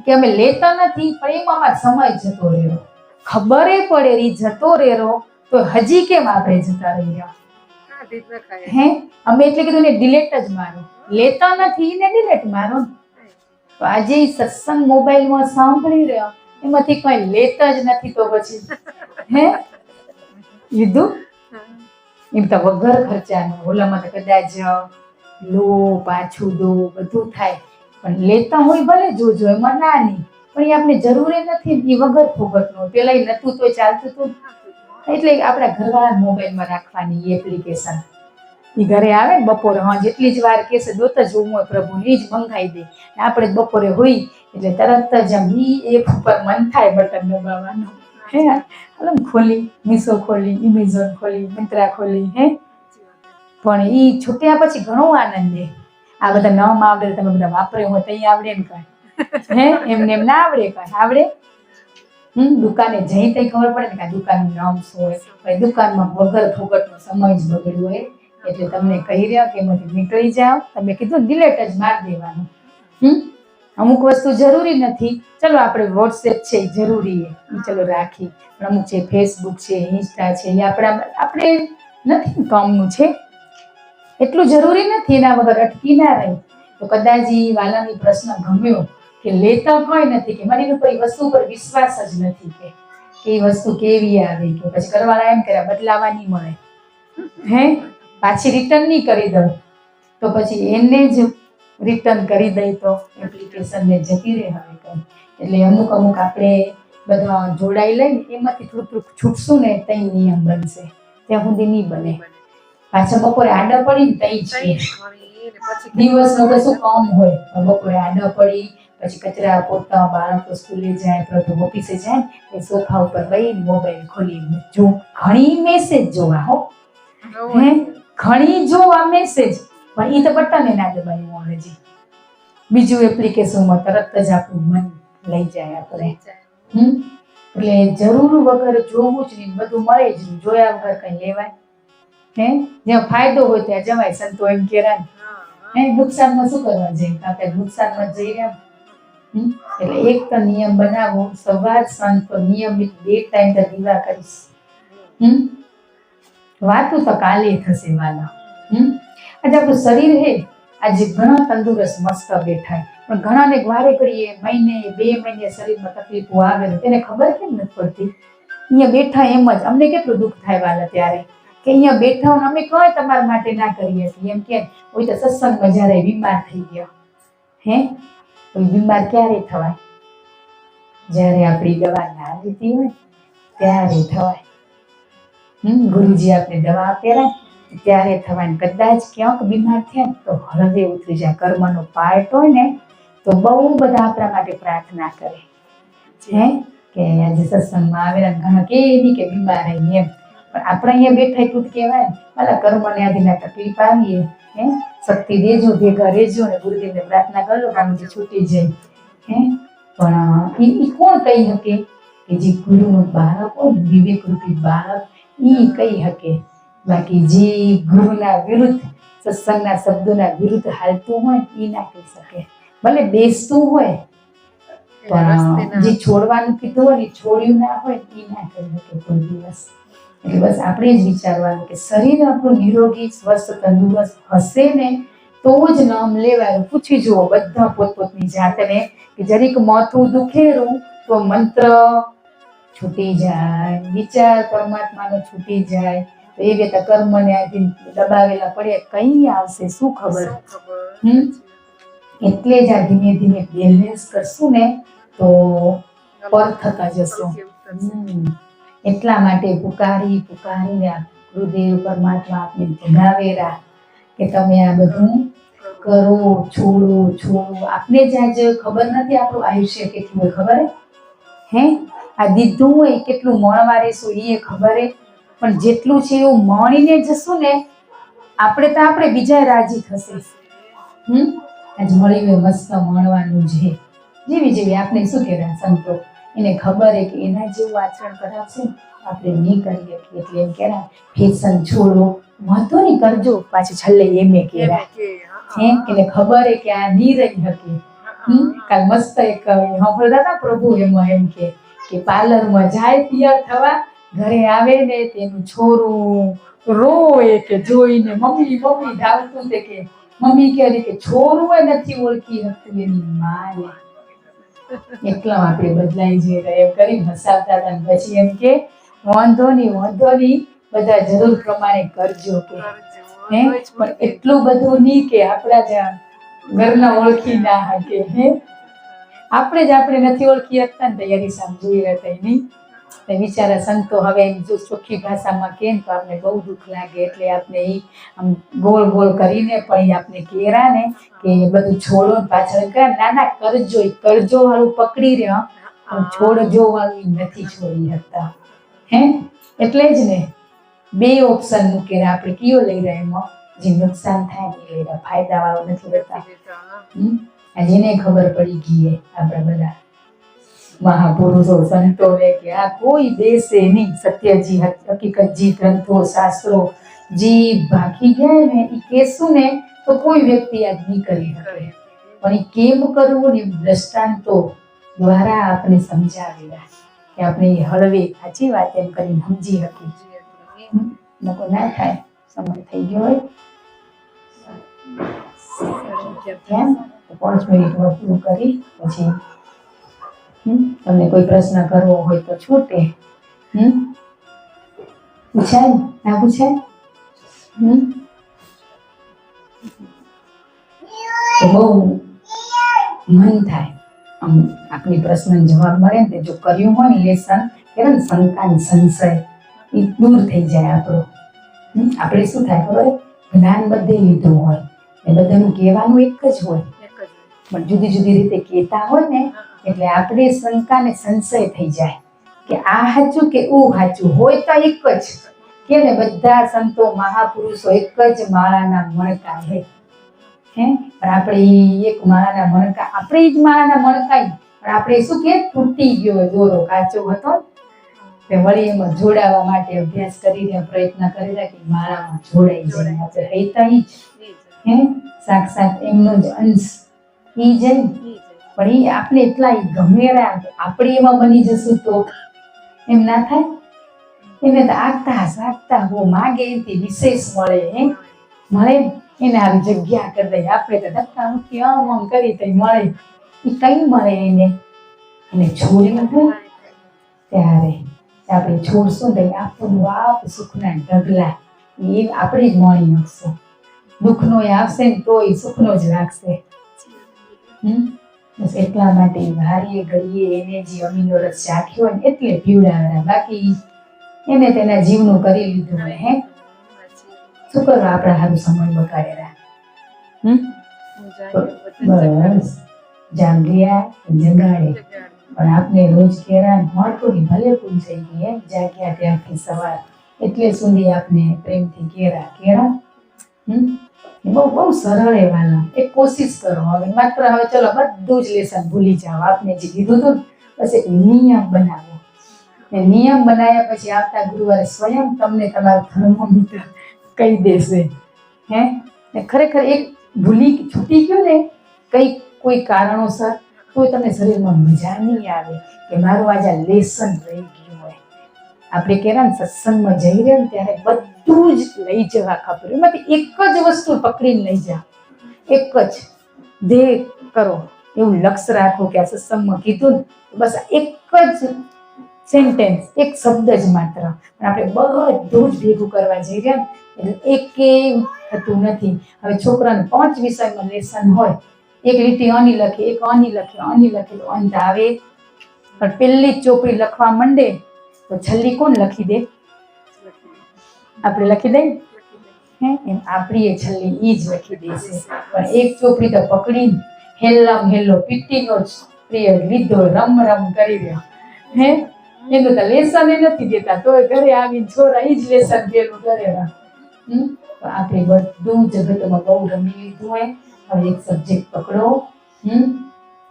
કે અમે લેતા નથી પણ એમાં અમારો સમય જતો રહ્યો. ખબરે પડે રી જતો રહ્યો તો હજી કેમ આપણે જતા રહ્યા? હે અમે એટલે કીધું ને ડિલેટ જ મારો. લેતા નથી ને ડિલેટ મારો. તો આજે સત્સંગ મોબાઈલમાં સાંભળી રહ્યા એમાંથી કઈ લેતા જ નથી તો પછી હે લીધું એમ તો વગર ખર્ચાનું. ઓલામાં તો કદાચ લો પાછું દો બધું થાય પણ લેતા હોય ભલે જોજો એમાં ના નહીં પણ એ આપણે જરૂરી નથી. એ વગર ફોગટનું પેલા એ નતું તો ચાલતું હતું એટલે આપણા ઘરવાળા મોબાઈલમાં રાખવાની એપ્લિકેશન. એ ઘરે આવે ને બપોરે જેટલી જ વાર કહેશે દોત જ હું હોય પ્રભુને એ જ મંગાવી દે. આપણે બપોરે હોય એટલે તરત જ આમ એપ ઉપર મન થાય બટન દબાવવાનું. હે હાલો ખોલી મીશો ખોલી એમેઝોન ખોલી મિંત્રા ખોલી હે પણ એ છૂટ્યા પછી ઘણો આનંદ છે. આ બધા નામ આવડે તમે બધા વાપરે હોય તો આવડે ને કાંઈ હે એમને એમ ના આવડે કાંઈ આવડે. દુકાને જઈ તઈ ખબર પડે ને કે આ દુકાનનું નામ શું હોય. દુકાનમાં વગર ફોગટનો સમય જ બગડ્યો હોય એટલે તમને કહી રહ્યા કે એમાંથી નીકળી જાઓ. તમે કીધું ડિલેટ જ મારી દેવાનું. અમુક વસ્તુ જરૂરી નથી, ચલો આપણે વોટ્સએપ છે એ જરૂરી છે, ચલો રાખી, પણ અમુક છે ફેસબુક છે, ઇન્સ્ટા છે, એ આપણે નથી કામનું છે, એટલું જરૂરી નથી, એના વગર અટકી ના રહી. તો કદાચ એ વાલાની પ્રશ્ન ગમ્યો કે લેતા કોઈ નથી, કે મારી ઉપર એ વસ્તુ પર વિશ્વાસ જ નથી, કે એ વસ્તુ કેવી આવે, કે પછી કરવાના એમ કર્યા બદલાવા નહીં મળે, પાછી રિટર્ન નહીં કરી દઉં, તો પછી એને જ રિટર્ન કરી દઈ તો એપ્લિકેશનને જતી રહે હવે કંઈ. એટલે અમુક આપણે બધા જોડાઈ લઈને એમાંથી થોડુંક છૂટશું ને તઈ નિયમ બનશે, ત્યાં સુધી નહીં બને. પાછા બપોરે આડા પડી તઈ જ દિવસનો તો શું કામ હોય, બપોરે આડા પડી પછી કચરા પોતા, બાળકો સ્કૂલે જાય, પ્રભુ ઓફિસે જાય, એ સોફા ઉપર બેસીને મોબાઈલ ખોલી જો, ઘણી મેસેજ જોવા હો, ઘણી જોવા મેસેજ, પણ એ તો બટન ના દબાવ્યું હજી. બીજું એપ્લિકેશનમાં તરત જ આપણું મન લઈ જાય આપણે. એટલે જરૂર વગર જોવું જ નહીં, બધું મળે જ નહીં, જોયા વગર કઈ લેવાય. જ્યાં ફાયદો હોય ત્યાં જવાય, સંતો એમ કેરા. નુકસાનમાં શું કરવા જઈએ, આપણે નુકસાનમાં જઈ રહ્યા. એટલે એક તો નિયમ બનાવો, સવાર સાંજ તો નિયમિત 2 ટાઈમ તો દીવા કરીશ. વાતું તો કાલે થશે વાલા. આજે આપણું શરીર હે આજે ઘણા તંદુરસ્ત મસ્ત બેઠા, પણ ઘણાને વારે ઘડીએ મહિને 2 મહિને શરીરમાં તકલીફો આવે, તેને ખબર કેમ નથી પડતી. અહીંયા બેઠા એમ જ અમને કેટલું દુઃખ થાય વાલા ત્યારે, કે અહીંયા બેઠા હોય અમે કઈ તમારા માટે ના કરીએ છીએ, એમ કે હોય તો સત્સંગમાં જ્યારે બીમાર થઈ ગયો, બીમાર ક્યારે થવાય? જ્યારે આપણી દવા ના લીધી હોય ત્યારે થવાય. ગુરુજી આપણે દવા આપેલા ત્યારે થવાય. કદાચ ક્યાંક બીમાર થયા તો હૃદય ઉતરી જાય, કર્મનો પાર્ટ હોય ને તો બહુ બધા આપણા માટે પ્રાર્થના કરે, કે આજે સત્સંગમાં આવેલા ઘણા કે બીમાર રહી એમ, પણ આપણે અહીંયા બેઠા એટલું જ કહેવાય, મારા કર્મને આધીના તકલીફ આવીએ, શક્તિ દેજો, ભેગા રહેજો, ને ગુરુદેવને પ્રાર્થના કરજો કામથી છૂટી જાય. પણ એ કોણ કહી શકે કે જે ગુરુનું બાળક હોય, વિવેક રૂપી બાળક, એ કહી શકે. બાકી જે ગુરુના વિરુદ્ધ, સત્સંગના શબ્દોના વિરુદ્ધ હાલતું હોય એ ના કહી શકે. ભલે બેસતું હોય પણ જે છોડવાનું કીધું હોય ને છોડ્યું ના હોય એ ના કહી શકે કોઈ દિવસ. એટલે બસ આપણે જ વિચારવાનું કે શરીર આપણું નિરોગી, સ્વસ્થ, તંદુરસ્ત હશે ને તો જ નામ લેવાય. પૂછી જુઓ બધા પોતપોતની જાતને કે જરીક માથું દુખેરું તો મંત્ર છૂટી જાય, વિચાર પરમાત્માનો છૂટી જાય, તો એ રીતે કર્મને આધીન દબાવેલા પડે કઈ આવશે શું ખબર. એટલે જ આ ધીમે ધીમે બેલેન્સ કરશું ને તો પર થતા જશું. એટલા માટે પુકારીને ગુરુદેવ પરમાત્મા આપને જગાવેરા કે તમે આ બધું કરો, છોડો. આપને જ આજે ખબર નથી આપણું આયુષ્ય કેટલું હોય, ખબર હે? આ દીધું હોય કેટલું મળવા રહેશું એ ખબર, પણ જેટલું છે એવું માણીને જશું ને આપણે બીજા રાજી થશે. આજ મળી ગયું મસ્ત મળવાનું છે, જેવી આપણે શું કહેવાય સંતો, એને ખબર હે કે એના જેવું આચરણ કરાવશે આપણે નહીં કરીએ, એટલે એમ કહેવાય ફેશન છોડો, વાંધો નહીં કરજો, પાછું છેલ્લે એમે કહેવાય. એને ખબર હે કે આ નહીં રહી શકે. કાલ મસ્ત એક સાંભળતા હતા પ્રભુ એમાં એમ કે પાર્લરમાં જાય તૈયાર થવા, ઘરે આવે ને તેનું છોરું રોય કે જોઈને મમ્મી ધાવતું તે કે મમ્મી કહે કે છોરું એ નથી ઓળખી શકતું એની માને. એટલા આપણે બદલાઈ જઈ રહ્યા કરી હસાવતા હતા. પછી એમ કે વાંધો નહીં બધા જરૂર પ્રમાણે કરજો કે, પણ એટલું બધું નહીં કે આપણા જ ઘરના ઓળખી ના શકે. આપણે નથી ઓળખી શકતા ને તૈયારી સામે જોઈ રહેતા નહીં. બિચારા સંતો હવે જો ચોખ્ખી ભાષામાં કહે ને તો આપણે બહુ દુઃખ લાગે. એટલે આપણે એ આમ ગોળ કરીને પણ આપણે કહેરા ને કે બધું છોડો પાછળ કરે, ના કરજો વાળું પકડી રહ્યા, પણ છોડજો વાળું નથી છોડી શકતા. એટલે જ ને 2 ઓપ્શન મૂકેલા આપણે, કયો લઈ રહ્યા એમાં જે નુકસાન થાય એ લઈ રહ્યા, ફાયદા વાળો નથી લેતા. જેને ખબર પડી ગઈ આપણા બધા મહાપુરુષો સંતો કે આ કોઈ દેશે નહીં, સત્યજી હકીકતજી ગ્રંથો શાસ્ત્રો જે બાકી ગયા ને એ કહેશું ને તો કોઈ વ્યક્તિ યાદ નહીં કરી શકે, પણ એ કેમ કરવું ને દ્રષ્ટાંતો દ્વારા આપણે સમજાવેલા કે આપણે એ હળવે સાચી વાત એમ કરીને સમજી શકીએ. નકો ના થાય, સમય થઈ ગયો હોય કેમ 5 મિનિટમાં પૂરું કરી પછી તમને કોઈ પ્રશ્ન કરવો હોય તો છૂટે. પૂછાય ના પૂછાય? તો બહુ મન થાય આમ આપણી પ્રશ્ન જવાબ મળે ને જો કર્યું હોય ને લેસન કે શંકા ને સંશય એ દૂર થઈ જાય આપણો. આપણે શું થાય ખબર, જ્ઞાન બધે લીધું હોય એ બધાનું કહેવાનું એક જ હોય, પણ જુદી જુદી રીતે કહેતા હોય ને એટલે આપણે શંકા ને સંશય થઈ જાય કે આ સાચું કે ઓ સાચું હોય તો એક જ કે ને બધા સંતો મહાપુરુષો એક જ માળાના મણકા હે પણ આપણે એક માળાના મણકા, આપણે જ માળાના મણકા પણ આપણે શું કે તૂટી ગયો દોરો કાચો હતો તે વળી એમાં જોડાવા માટે અભ્યાસ કરીને પ્રયત્ન કરી રહ્યા કે માળામાં જોડાઈ જાય. આપણે હૈતા ઈ જ સાક્ષાત એમનો જ અંશ ઈ જ, પણ એ આપણે એટલા ગમેરા આપણે એમાં બની જશું તો એમ ના થાય. એને તો આગતા સાગતા બહુ માગે એથી વિશેષ મળે મળે એને આવી જગ્યા કરી દઈએ. આપણે તો ધક્કા મૂકી આમ કરી તો મળે, એ કઈ મળે એને છોડ્યું હોય ત્યારે આપણે છોડશું તો આપણું આપ સુખના ઢગલા એ આપણે જ મળી શકશું. દુઃખનો એ આવશે ને તો એ સુખનો જ રાખશે. બસ એટલા માટે વારીએ ઘડીએ એને જે અમીનો રસ ચાખ્યો ને એટલે પીવડાવેલા, બાકી એને તેના જીવનું કરી લીધું હોય. શું કરવા આપણા હારું સમય બગાડેલા? બસ જાગ્યા જગાડે, પણ આપણે રોજ કેરા મોટું ભલે પૂરી થઈ ગઈ જાગ્યા ત્યાંથી સવાર એટલે સુધી આપણે પ્રેમથી કેરા બહુ બહુ સરળ એવાના. એક કોશિશ કરો હવે માત્ર હવે ચલો બધું જ લેસન ભૂલી જાઓ. આપને જે કીધું હતું બસ એક નિયમ બનાવો. નિયમ બનાવ્યા પછી આવતા ગુરુવારે સ્વયં તમને તમારું થર્મોમીટર કહી દેશે. ખરેખર એક ભૂલી છૂટી ગયું ને કઈ કોઈ કારણોસર તો તમને શરીરમાં મજા નહીં આવે કે મારું આજે લેસન રહી ગયું હોય. આપણે કહેવાય ને સત્સંગમાં જઈ રહ્યા ને ત્યારે બધું જ લઈ જવા ખબર, એમાંથી એક જ વસ્તુ પકડીને લઈ જાઓ, એક જ ધ્યેય કરો, એવું લક્ષ્ય રાખો કે આ સત્સંગમાં કીધું ને બસ એક જ સેન્ટેન્સ, એક શબ્દ જ માત્ર. પણ આપણે બધું જ ભેગું કરવા જઈ રહ્યા ને એટલે એકેય થતું નથી. હવે છોકરાને 5 વિષયમાં લેસન હોય, એક લીટી અની લખે, એક અની લખે તો અંત આવે, પણ પહેલી જ ચોપડી લખવા માંડે તો છેલ્લી કોણ લખી દે? આપણે લખી દઈએ એમ આપણી એ છેલ્લી ઈ જ લખી દેશે. પણ એક ચોપડી તો પકડીને હેલ્લામ હેલ્લો પીટીનો જ પ્રિય લીધો રમ કરી રહ્યો એનું તો લેસન નથી દેતા, તો ઘરે આવીને છોરા ઈ જ લેસન પેલું કરેલા. તો આપણે બધું જગતમાં બહુ રમી લીધું હોય. હવે એક સબ્જેક્ટ પકડો,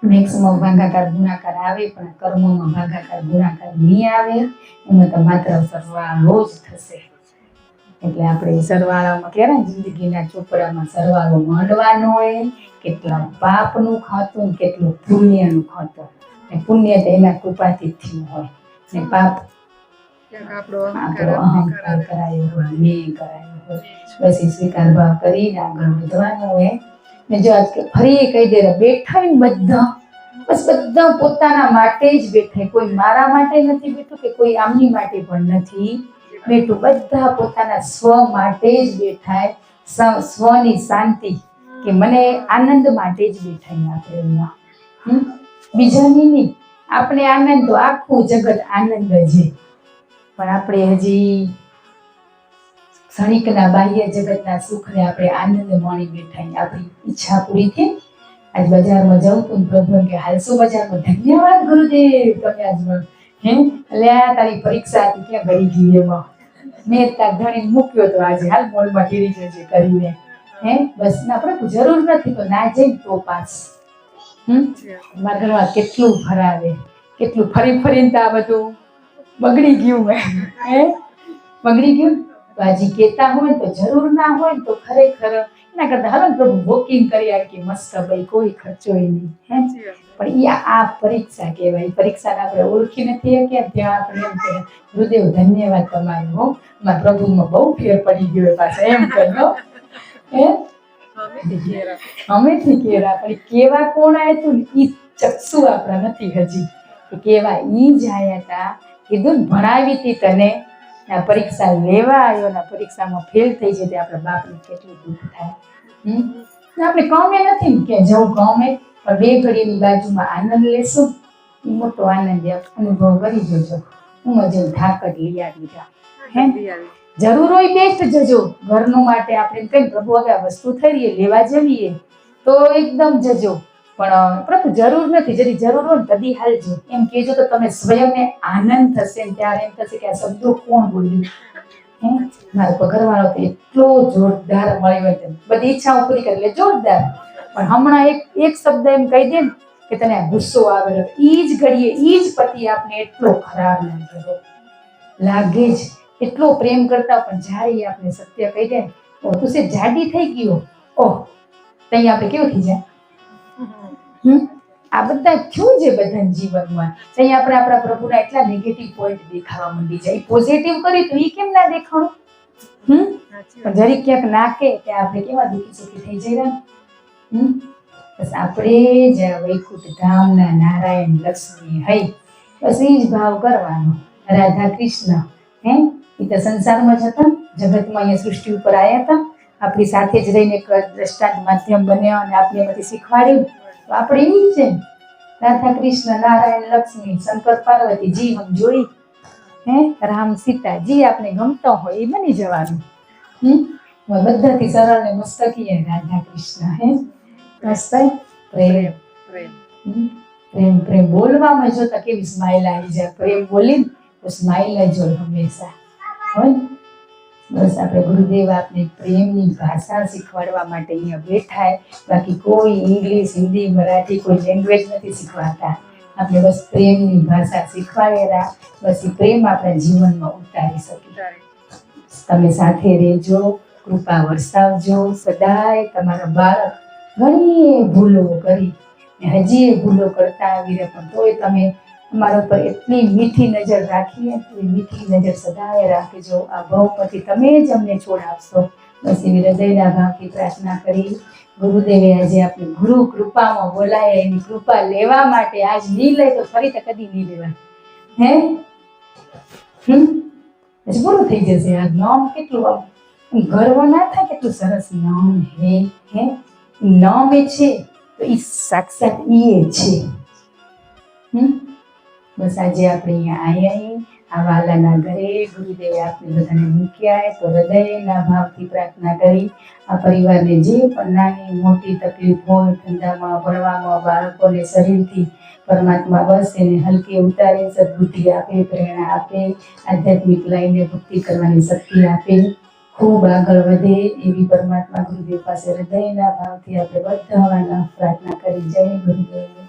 મેક્સમાં ભાગાકાર ગુણાકાર આવે પણ કર્મોમાં ભાગાકાર ગુણાકાર નહીં આવે, એમાં તો માત્ર સરવાળો જ થશે. એટલે આપણે સરવાળામાં કહેવાય ને જિંદગીના ચોપડામાં સરવાળો માંડવાનો હોય, કેટલા પાપનું ખાતું કેટલું પુણ્યનું ખાતું. પુણ્ય તો એના કૃપાથી થયું હોય ને પાપ આપણો અહંકાર કરાયો હોય, મેં કરાયો હોય. બસ એ સ્વીકાર ભાવ કરીને આગળ વધવાનું હોય. ને જો ફરી કહી દે બેઠા ને બધા બસ બધા પોતાના માટે જ બેઠા, કોઈ મારા માટે નથી બેઠું કે કોઈ આમની માટે પણ નથી બેઠું, બધા પોતાના સ્વ માટે જ બેઠા. સ્વની શાંતિ કે મને આનંદ માટે જ બેઠા આપણે અહીંયા, બીજાની નહીં. આપણે આનંદ તો આખું જગત આનંદ છે, પણ આપણે હજી ક્ષણિકના બાહ્ય જગતના સુખને આપણે આનંદ માણી બેઠા. આપણી ઈચ્છા પૂરી થઈ. આજ બજારમાં જાઉં તો પ્રભુ કે હાલસો બજારમાં, ધન્યવાદ ગુરુદેવ તમે આજ એટલે તારી પરીક્ષા હતી ક્યાં ગઈ ગઈ એમાં મેં ત્યાં ઘણી મૂક્યો તો આજે હાલ મોલમાં ફેરી જજે કરીને. બસ ના આપણે જરૂર નથી તો ના જઈને તો પાસ. મારા ઘરમાં કેટલું ભરાવે, કેટલું ફરી ફરીને આ બધું બગડી ગયું. બગડી ગયું તો આજે કહેતા હોય ને તો જરૂર ના હોય ને તો ખરેખર એના કરતા હાલો ને પ્રભુ વોકિંગ કરી આવે કે મસ્ત ભાઈ કોઈ ખર્ચો નહીં હે પણ આ પરીક્ષા કહેવાય પરીક્ષાને આપણે ઓળખી નથી કે ત્યાં આપણે એમ કે ગુરુદેવ ધન્યવાદ તમારો હો મારા પ્રભુમાં બહુ ફેર પડી ગયો પાછા એમ કહ્યું હે અમેથી કેરા પણ કેવા કોણ આવ્યા તું ઈ ચક્ષુ આપણા નથી હજી કેવા ઈ જ આયા હતા કીધું ભણાવી હતી તને આ પરીક્ષા લેવા આવ્યો ને પરીક્ષામાં ફેલ થઈ જાય તે આપણા બાપને કેટલું દુઃખ થાય આપણે કામે નથી ને કે જવું કામે પણ બે ઘડીની બાજુમાં આનંદ લેશું એ મોટો આનંદ અનુભવ કરી જોજો હું મજે ધાકટ લઈ આવી હે જરૂર હોય બેસ્ટ જજો ઘરનું માટે આપણે કઈ પ્રભુ હવે આ વસ્તુ થઈ રહી લેવા જવીએ તો એકદમ જજો પણ પ્રભુ જરૂર નથી જરી જરૂર હોય ને કદી હાલજો એમ કહેજો તો તમે સ્વયંને આનંદ થશે ને ત્યારે એમ થશે કે આ શબ્દો કોણ બોલ્યું હે મારો પગારવાળો તો એટલો જોરદાર મળ્યો હતો બધી ઈચ્છાઓ પૂરી કરી લે જોરદાર પણ હમણાં એક શબ્દ એમ કહી દે ને કે તને આ ગુસ્સો આવેલો ઈ જ ઘડીએ ઈ જ પતિ આપને એટલો ખરાબ લાગે જ એટલો પ્રેમ કરતા પણ જ્યારે આપણે સત્ય કહી દે ઓ તું સે જાડી થઈ ગયો ઓહ તઈ આપણે કેવું થઈ જાય આ બધા શું છે બધાના જીવનમાં તઈ આપણે આપણા પ્રભુના એટલા નેગેટિવ પોઈન્ટ દેખાવા માંડી જાય પોઝિટિવ કરી તો ઈ કેમ ના દેખાણું પણ જરી ક્યાંક નાખે કે આપણે કેવા દુઃખી સુખી થઈ જઈએ બસ આપણે જ વૈકુંઠ ધામના નારાયણ લક્ષ્મી હૈ બસ એ જ ભાવ કરવાનો રાધા કૃષ્ણ હે એ તો સંસારમાં જ હતા જગતમાં અહીંયા સૃષ્ટિ ઉપર આવ્યા હતા આપણી સાથે જ રહીને એક દ્રષ્ટાંત માધ્યમ બન્યા અને આપણે એમાંથી શીખવાડ્યું તો આપણે એ છે રાધા કૃષ્ણ નારાયણ લક્ષ્મી શંકર પાર્વતી જી હમ જોઈ હે રામ સીતા જી આપણે ગમતો હોય એ બની જવાનું બધાથી સરળ ને મસ્તકીય રાધા કૃષ્ણ હે મસ્ત પ્રેમ પ્રેમ પ્રેમ બોલવામાં જોતા કેવી સ્માઇલ આવી જાય પ્રેમ બોલીને તો સ્માઇલ જ હોય હંમેશા હોય બસ આપણે ગુરુદેવ આપને પ્રેમની ભાષા શીખવાડવા માટે અહીંયા બેઠા બાકી કોઈ ઇંગ્લિશ હિન્દી મરાઠી કોઈ લેંગ્વેજ નથી શીખવાડતા આપણે બસ પ્રેમની ભાષા શીખવાડેલા બસ એ પ્રેમ આપણા જીવનમાં ઉતારી શકીએ તમે સાથે રહેજો કૃપા વરસાવજો સદાય તમારા બાળક ઘણી ભૂલો કરી હજી એ ભૂલો કરતા આવી રહ્યા પણ તોય તમે અમારા ઉપર એટલી મીઠી નજર રાખીએ એટલી મીઠી નજર સદાય રાખજો આ ભાવ પછી તમે જ અમને છોડાવશો બસ એવી હૃદયના ભાવથી પ્રાર્થના કરી ગુરુદેવે આજે આપણે ગુરુ કૃપામાં બોલાય એની કૃપા લેવા માટે આજ નહીં લે તો ફરી તો કદી નહીં લેવાય હે પછી પૂરું થઈ જશે આ નામ કેટલું આમ ગર્વ ના થાય કેટલું સરસ નામ હે નામ એ છે તો એ સાક્ષાત એ છે બસ આજે આપણે અહીંયા આવ્યા આ વાલાના ઘરે ગુરુદેવે આપણે બધાને મૂક્યા તો હૃદયના ભાવથી પ્રાર્થના કરી આ પરિવારને જે પણ નાની મોટી તકલીફ હોય ધંધામાં ભણવામાં બાળકોને શરીરથી પરમાત્મા બસ એને હલકે ઉતારે સદબુદ્ધિ આપે પ્રેરણા આપે આધ્યાત્મિક લાઈને ભક્તિ કરવાની શક્તિ આપે ખૂબ આગળ વધે એવી પરમાત્મા ગુરુદેવ પાસે હૃદયના ભાવથી આપણે બધા પ્રાર્થના કરી જય ગુરુદેવ